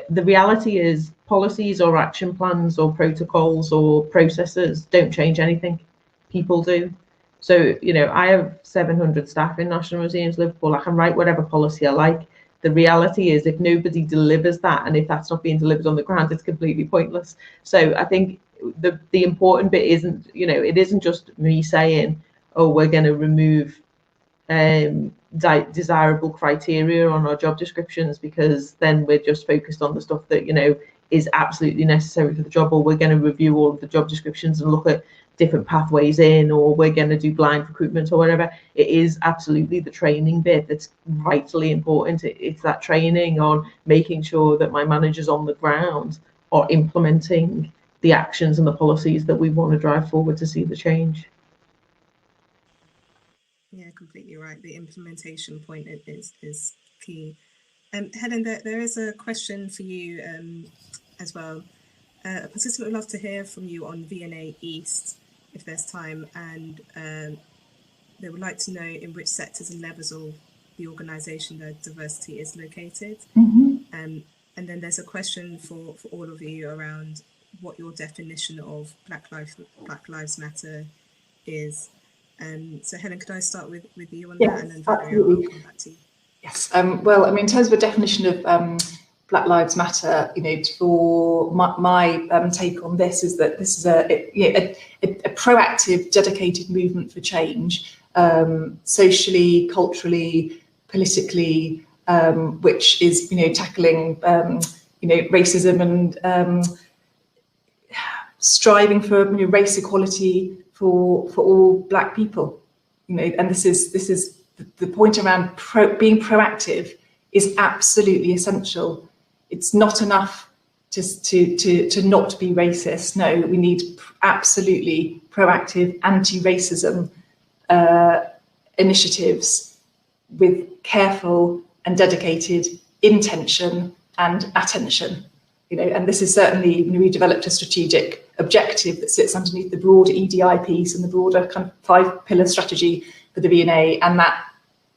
The reality is policies or action plans or protocols or processes don't change anything. People do. So, I have 700 staff in National Museums Liverpool. I can write whatever policy I like. The reality is if nobody delivers that, and if that's not being delivered on the ground, it's completely pointless. So I think the important bit isn't, it isn't just me saying, oh, we're going to remove desirable criteria on our job descriptions, because then we're just focused on the stuff that is absolutely necessary for the job, or we're going to review all of the job descriptions and look at different pathways in, or we're going to do blind recruitment or whatever. It is absolutely the training bit that's vitally important. It's that training on making sure that my managers on the ground are implementing the actions and the policies that we want to drive forward to see the change. Yeah, completely right. The implementation point is key. Helen, there is a question for you as well. A participant would love to hear from you on V&A East, if there's time, and they would like to know in which sectors and levels of the organisation that diversity is located. Mm-hmm. And then there's a question for all of you around what your definition of Black Lives Matter is. So Helen, could I start with you on that, and then Valeria, I'll come back to you. Yes. Well, I mean, in terms of a definition of Black Lives Matter, for my take on this is that this is a proactive, dedicated movement for change, socially, culturally, politically, which is tackling racism and striving for race equality for all Black people, and this is the point around being proactive is absolutely essential. It's not enough just to not be racist. No, we need absolutely proactive anti-racism initiatives with careful and dedicated intention and attention. And this is certainly, we developed a strategic objective that sits underneath the broader EDI piece and the broader kind of 5-pillar strategy for the V&A, and that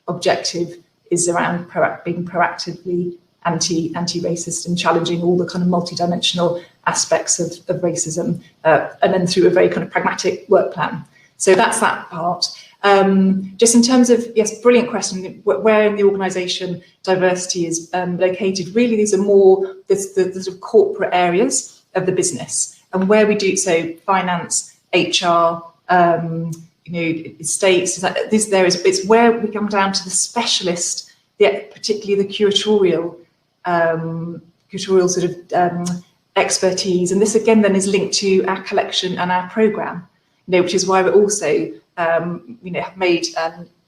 objective is around being proactively anti-racist and challenging all the kind of multidimensional aspects of racism, and then through a very kind of pragmatic work plan. So that's that part. Just in terms of, yes, brilliant question, where in the organisation diversity is located. Really, these are more the sort of corporate areas of the business, and where we do so, finance, HR, estates. It's where we come down to the specialist, particularly the curatorial sort of expertise, and this again then is linked to our collection and our programme, which is why we're also have made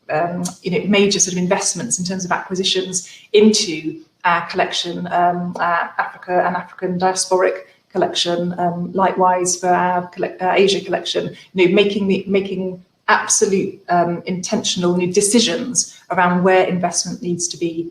major sort of investments in terms of acquisitions into our collection, our Africa and African diasporic collection, likewise for our Asia collection, making absolute intentional new decisions around where investment needs to be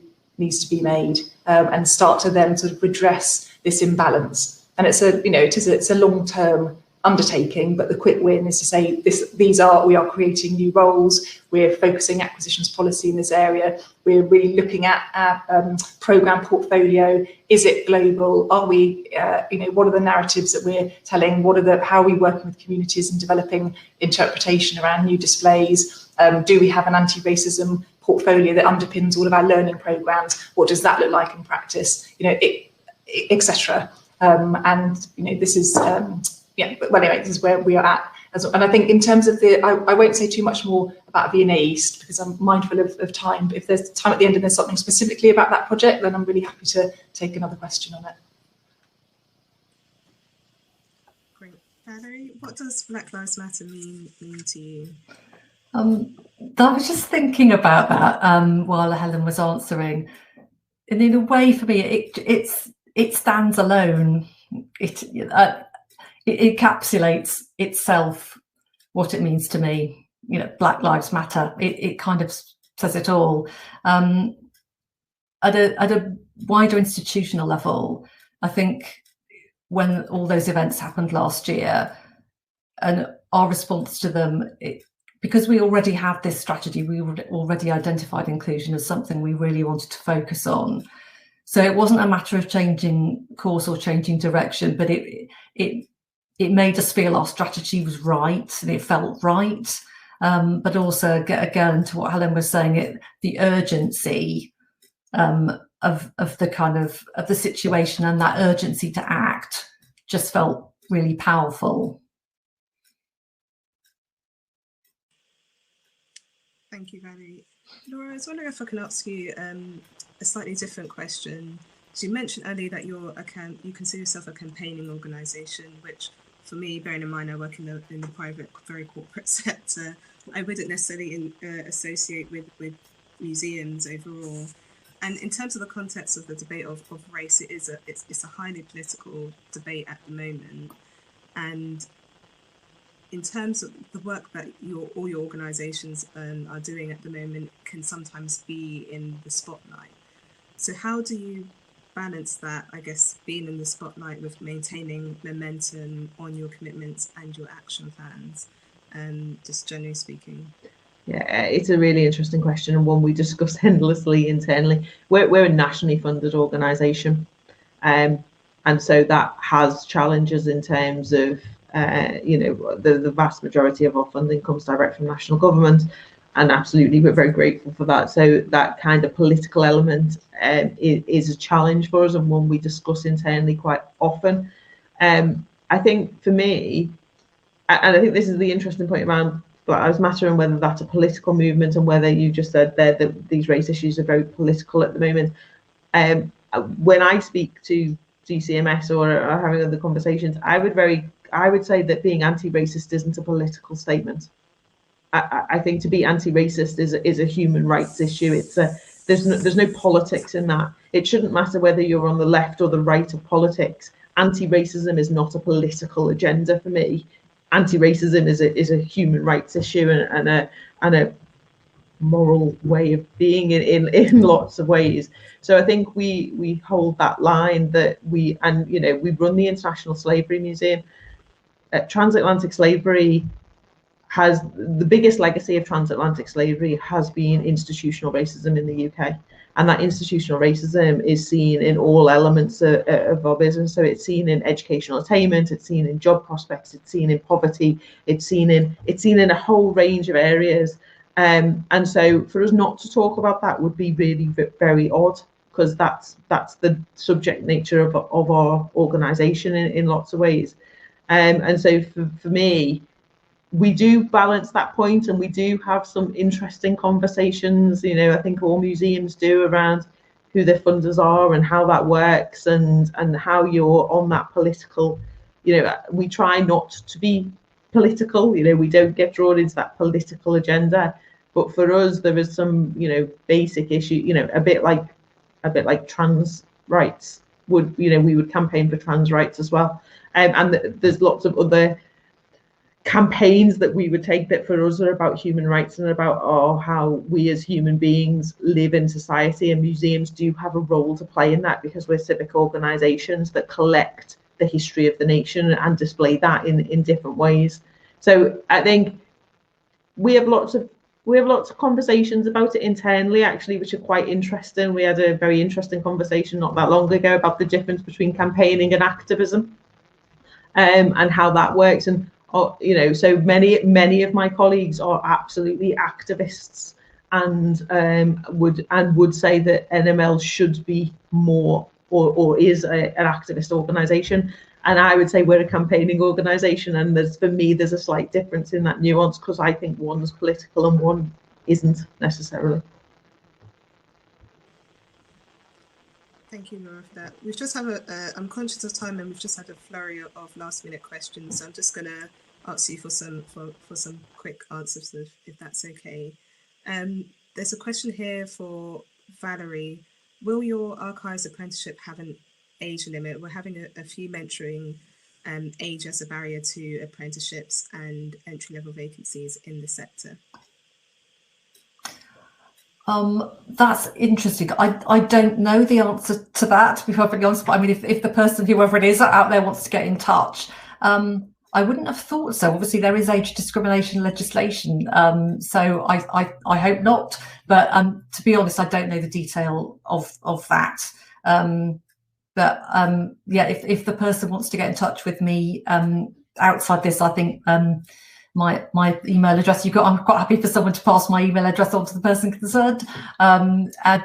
made, and start to then sort of redress this imbalance. And it's a long-term undertaking, but the quick win is to say we are creating new roles, we're focusing acquisitions policy in this area, we're really looking at our programme portfolio. Is it global? Are we, what are the narratives that we're telling? How are we working with communities and developing interpretation around new displays? Do we have an anti-racism portfolio that underpins all of our learning programmes? What does that look like in practice? Etc. This is this is where we are at. And I think in terms of I won't say too much more about V&A East because I'm mindful of time, but if there's time at the end and there's something specifically about that project, then I'm really happy to take another question on it. Great. Valerie, what does Black Lives Matter mean to you? I was just thinking about that while Helen was answering. And in a way, for me, it stands alone. It encapsulates itself what it means to me. Black Lives Matter. It kind of says it all. At a wider institutional level, I think when all those events happened last year, and our response to them, because we already had this strategy, we already identified inclusion as something we really wanted to focus on. So it wasn't a matter of changing course or changing direction, but it made us feel our strategy was right and it felt right. But also, again, to what Helen was saying, the urgency of the situation and that urgency to act just felt really powerful. Thank you, Valerie. Laura, I was wondering if I can ask you a slightly different question. So you mentioned earlier that you consider yourself a campaigning organisation, which for me, bearing in mind I work in the private, very corporate sector, I wouldn't necessarily associate with museums overall. And in terms of the context of the debate of race, it's a highly political debate at the moment. And in terms of the work that all your organisations are doing at the moment can sometimes be in the spotlight. So how do you balance that, I guess, being in the spotlight with maintaining momentum on your commitments and your action plans, just generally speaking? Yeah, it's a really interesting question and one we discuss endlessly internally. We're a nationally funded organisation, and so that has challenges in terms of the vast majority of our funding comes direct from national government, and absolutely we're very grateful for that. So that kind of political element is a challenge for us and one we discuss internally quite often. I think for me, and I think this is the interesting point around Black Lives Matter and whether that's a political movement and whether you just said there that these race issues are very political at the moment. When I speak to DCMS or having other conversations, I would say that being anti-racist isn't a political statement. I think to be anti-racist is a human rights issue. There's no politics in that. It shouldn't matter whether you're on the left or the right of politics. Anti-racism is not a political agenda for me. Anti-racism is a human rights issue and a moral way of being in lots of ways. So I think we hold that line that we run the International Slavery Museum. Transatlantic slavery has the biggest legacy of transatlantic slavery has been institutional racism in the UK, and that institutional racism is seen in all elements of our business. So it's seen in educational attainment, it's seen in job prospects, it's seen in poverty, it's seen in a whole range of areas. And so for us not to talk about that would be really very odd, because that's the subject nature of our organisation in lots of ways. And so for me, we do balance that point, and we do have some interesting conversations. I think all museums do around who their funders are and how that works, and how you're on that political. We try not to be political. We don't get drawn into that political agenda. But for us, there is some, basic issue, a bit like trans rights would, we would campaign for trans rights as well. And there's lots of other campaigns that we would take that for us are about human rights and about how we as human beings live in society, and museums do have a role to play in that, because we're civic organisations that collect the history of the nation and display that in different ways. So I think we have lots of conversations about it internally, actually, which are quite interesting. We had a very interesting conversation not that long ago about the difference between campaigning and activism, and how that works. And so many of my colleagues are absolutely activists, and would say that NML should be more or is an activist organisation. And I would say we're a campaigning organisation, and for me there's a slight difference in that nuance, because I think one's political and one isn't necessarily. Thank you, Laura, for that. We've just I'm conscious of time, and we've just had a flurry of last-minute questions. So I'm just going to ask you for some quick answers, if that's okay. There's a question here for Valerie. Will your archives apprenticeship have an age limit? We're having a few mentoring age as a barrier to apprenticeships and entry-level vacancies in the sector. That's interesting. I don't know the answer to that, to be perfectly honest. But I mean, if the person, whoever it is out there, wants to get in touch, I wouldn't have thought so. Obviously, there is age discrimination legislation, so I hope not. But to be honest, I don't know the detail of that. Yeah, if the person wants to get in touch with me outside this, I think my email address I'm quite happy for someone to pass my email address on to the person concerned.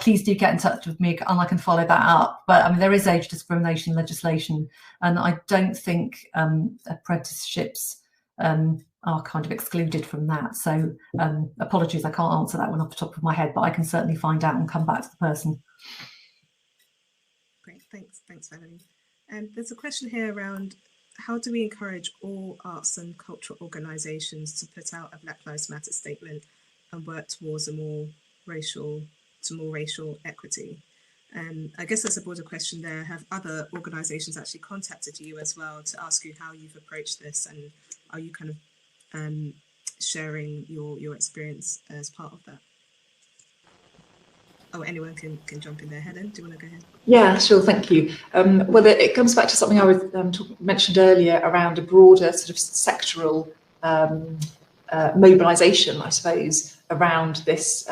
Please do get in touch with me, and I can follow that up. But I mean, there is age discrimination legislation, and I don't think apprenticeships are kind of excluded from that. So apologies, I can't answer that one off the top of my head, but I can certainly find out and come back to the person. Great, thanks Valerie. And there's a question here around, how do we encourage all arts and cultural organisations to put out a Black Lives Matter statement and work towards more racial equity? I guess there's a broader question there. Have other organisations actually contacted you as well to ask you how you've approached this, and are you kind of sharing your experience as part of that? Oh, anyone can jump in there. Helen, do you want to go ahead? Yeah, sure, thank you. Well, it comes back to something I mentioned earlier around a broader sort of sectoral mobilisation, I suppose, around this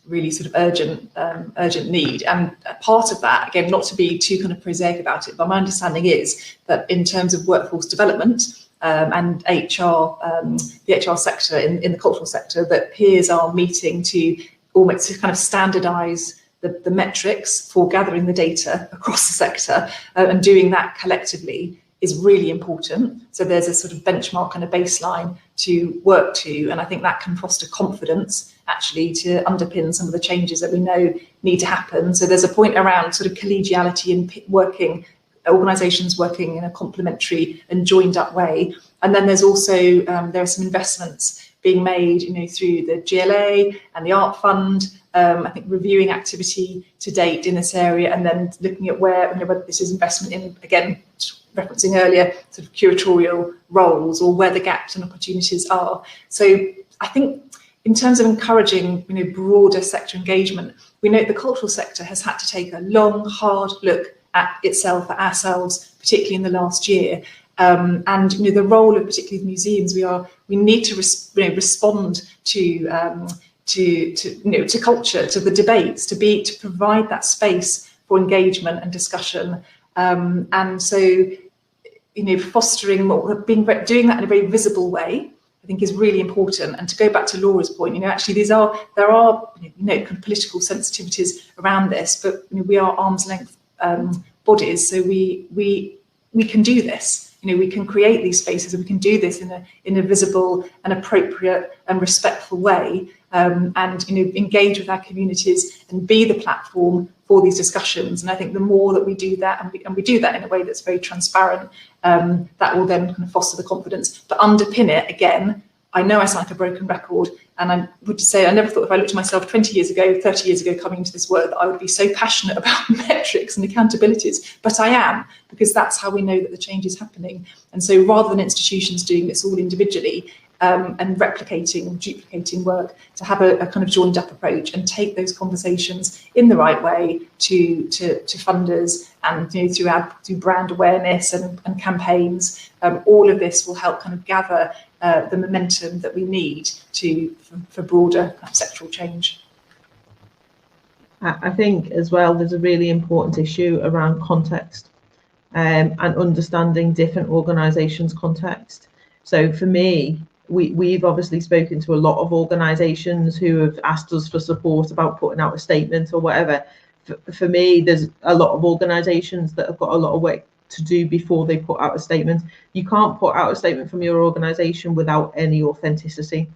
really sort of urgent need. And part of that, again, not to be too kind of prosaic about it, but my understanding is that in terms of workforce development and HR, the HR sector in the cultural sector, that peers are meeting to almost to kind of standardise the metrics for gathering the data across the sector, and doing that collectively is really important. So there's a sort of benchmark and a baseline to work to, and I think that can foster confidence actually to underpin some of the changes that we know need to happen. So there's a point around sort of collegiality and organisations working in a complementary and joined up way. And then there's also there are some investments being made, through the GLA and the Art Fund. I think reviewing activity to date in this area, and then looking at whether this is investment in, again, referencing earlier, sort of curatorial roles, or where the gaps and opportunities are. So I think in terms of encouraging, broader sector engagement, we know the cultural sector has had to take a long, hard look at itself, at ourselves, particularly in the last year. And the role of particularly museums, we need to respond to culture, to the debates, to provide that space for engagement and discussion. And so, fostering doing that in a very visible way, I think is really important. And to go back to Laura's point, actually there are kind of political sensitivities around this, but we are arm's length bodies, so we can do this. We can create these spaces, and we can do this in a visible and appropriate and respectful way, and engage with our communities and be the platform for these discussions. And I think the more that we do that, and we do that in a way that's very transparent, that will then kind of foster the confidence. But underpin it, again, I know I sound like a broken record, And I would say, I never thought if I looked at myself 20 years ago, 30 years ago, coming into this work, that I would be so passionate about metrics and accountabilities. But I am, because that's how we know that the change is happening. And so rather than institutions doing this all individually, and replicating and duplicating work, to have a kind of joined up approach and take those conversations in the right way to funders, and through brand awareness and campaigns. All of this will help kind of gather the momentum that we need for broader sectoral change. I think as well, there's a really important issue around context, and understanding different organisations' context. So for me, we've obviously spoken to a lot of organisations who have asked us for support about putting out a statement or whatever. For me, there's a lot of organisations that have got a lot of work to do before they put out a statement. You can't put out a statement from your organisation without any authenticity.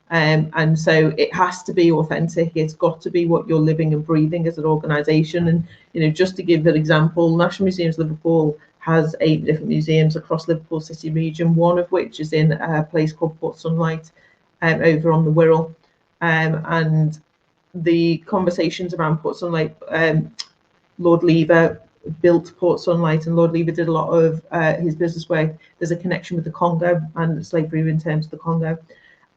And so it has to be authentic. It's got to be what you're living and breathing as an organisation. And, just to give an example, National Museums Liverpool has 8 different museums across Liverpool City region, one of which is in a place called Port Sunlight, over on the Wirral. And the conversations around Port Sunlight, Lord Lever built Port Sunlight, and Lord Lever did a lot of his business work. There's a connection with the Congo and slavery in terms of the Congo.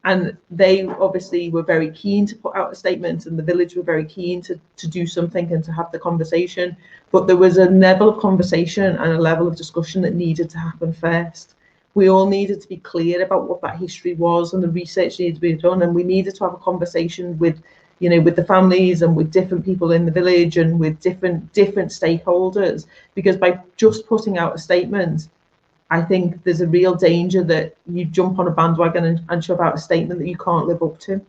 And they obviously were very keen to put out a statement, and the village were very keen to do something and to have the conversation. But there was a level of conversation and a level of discussion that needed to happen first. We all needed to be clear about what that history was, and the research needed to be done. And we needed to have a conversation with, with the families and with different people in the village and with different stakeholders, because by just putting out a statement, I think there's a real danger that you jump on a bandwagon and shove out a statement that you can't live up to.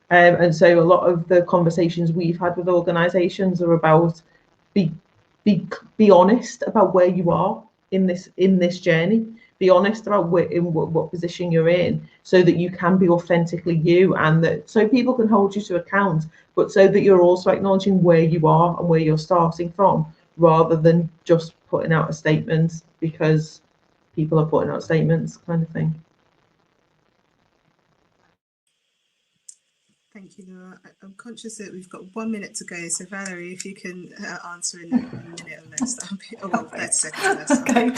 And so a lot of the conversations we've had with organisations are about be honest about where you are in this journey. Be honest about what position you're in, so that you can be authentically you, and that so people can hold you to account, but so that you're also acknowledging where you are and where you're starting from, rather than just putting out a statement because people are putting out statements, kind of thing. Thank you, Laura. I'm conscious that we've got 1 minute to go, so Valerie, if you can answer in a minute or less, that'll be, 30 seconds less. Okay.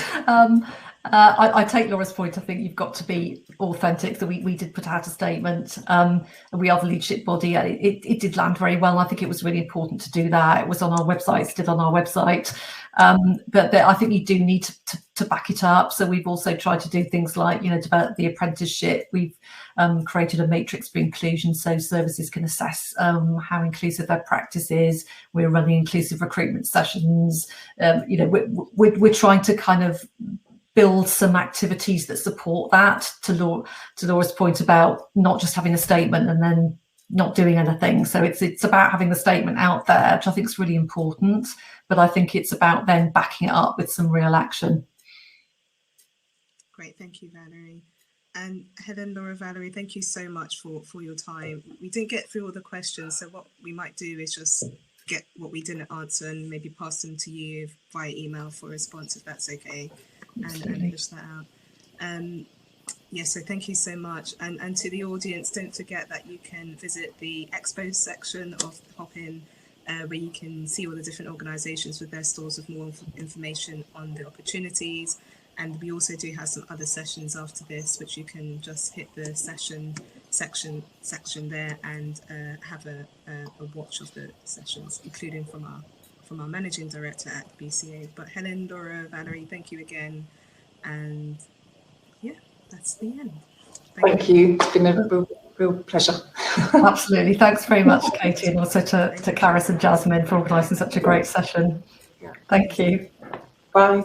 I take Laura's point. I think you've got to be authentic. So we did put out a statement. And we are the leadership body. It did land very well. I think it was really important to do that. It was on our website, still on our website. But I think you do need to back it up. So we've also tried to do things like, develop the apprenticeship. We've created a matrix for inclusion, so services can assess how inclusive their practice is. We're running inclusive recruitment sessions. We're trying to kind of build some activities that support that, to Laura's point about not just having a statement and then not doing anything. So it's about having the statement out there, which I think is really important, but I think it's about then backing it up with some real action. Great, thank you, Valerie. And Helen, Laura, Valerie, thank you so much for your time. We didn't get through all the questions, so what we might do is just get what we didn't answer and maybe pass them to you via email for a response, if that's okay, and push that out. Yes, so thank you so much. And to the audience, don't forget that you can visit the Expo section of Hop-In, where you can see all the different organisations with their stalls with more information on the opportunities. And we also do have some other sessions after this, which you can just hit the section there and have a watch of the sessions, including from our managing director at BCA. But Helen, Laura, Valerie, thank you again. And yeah, that's the end. Thank you. It's been a real pleasure. Absolutely. Thanks very much, Katie, and also to Karis and Jasmine for organising such a great session. Thank you. Bye.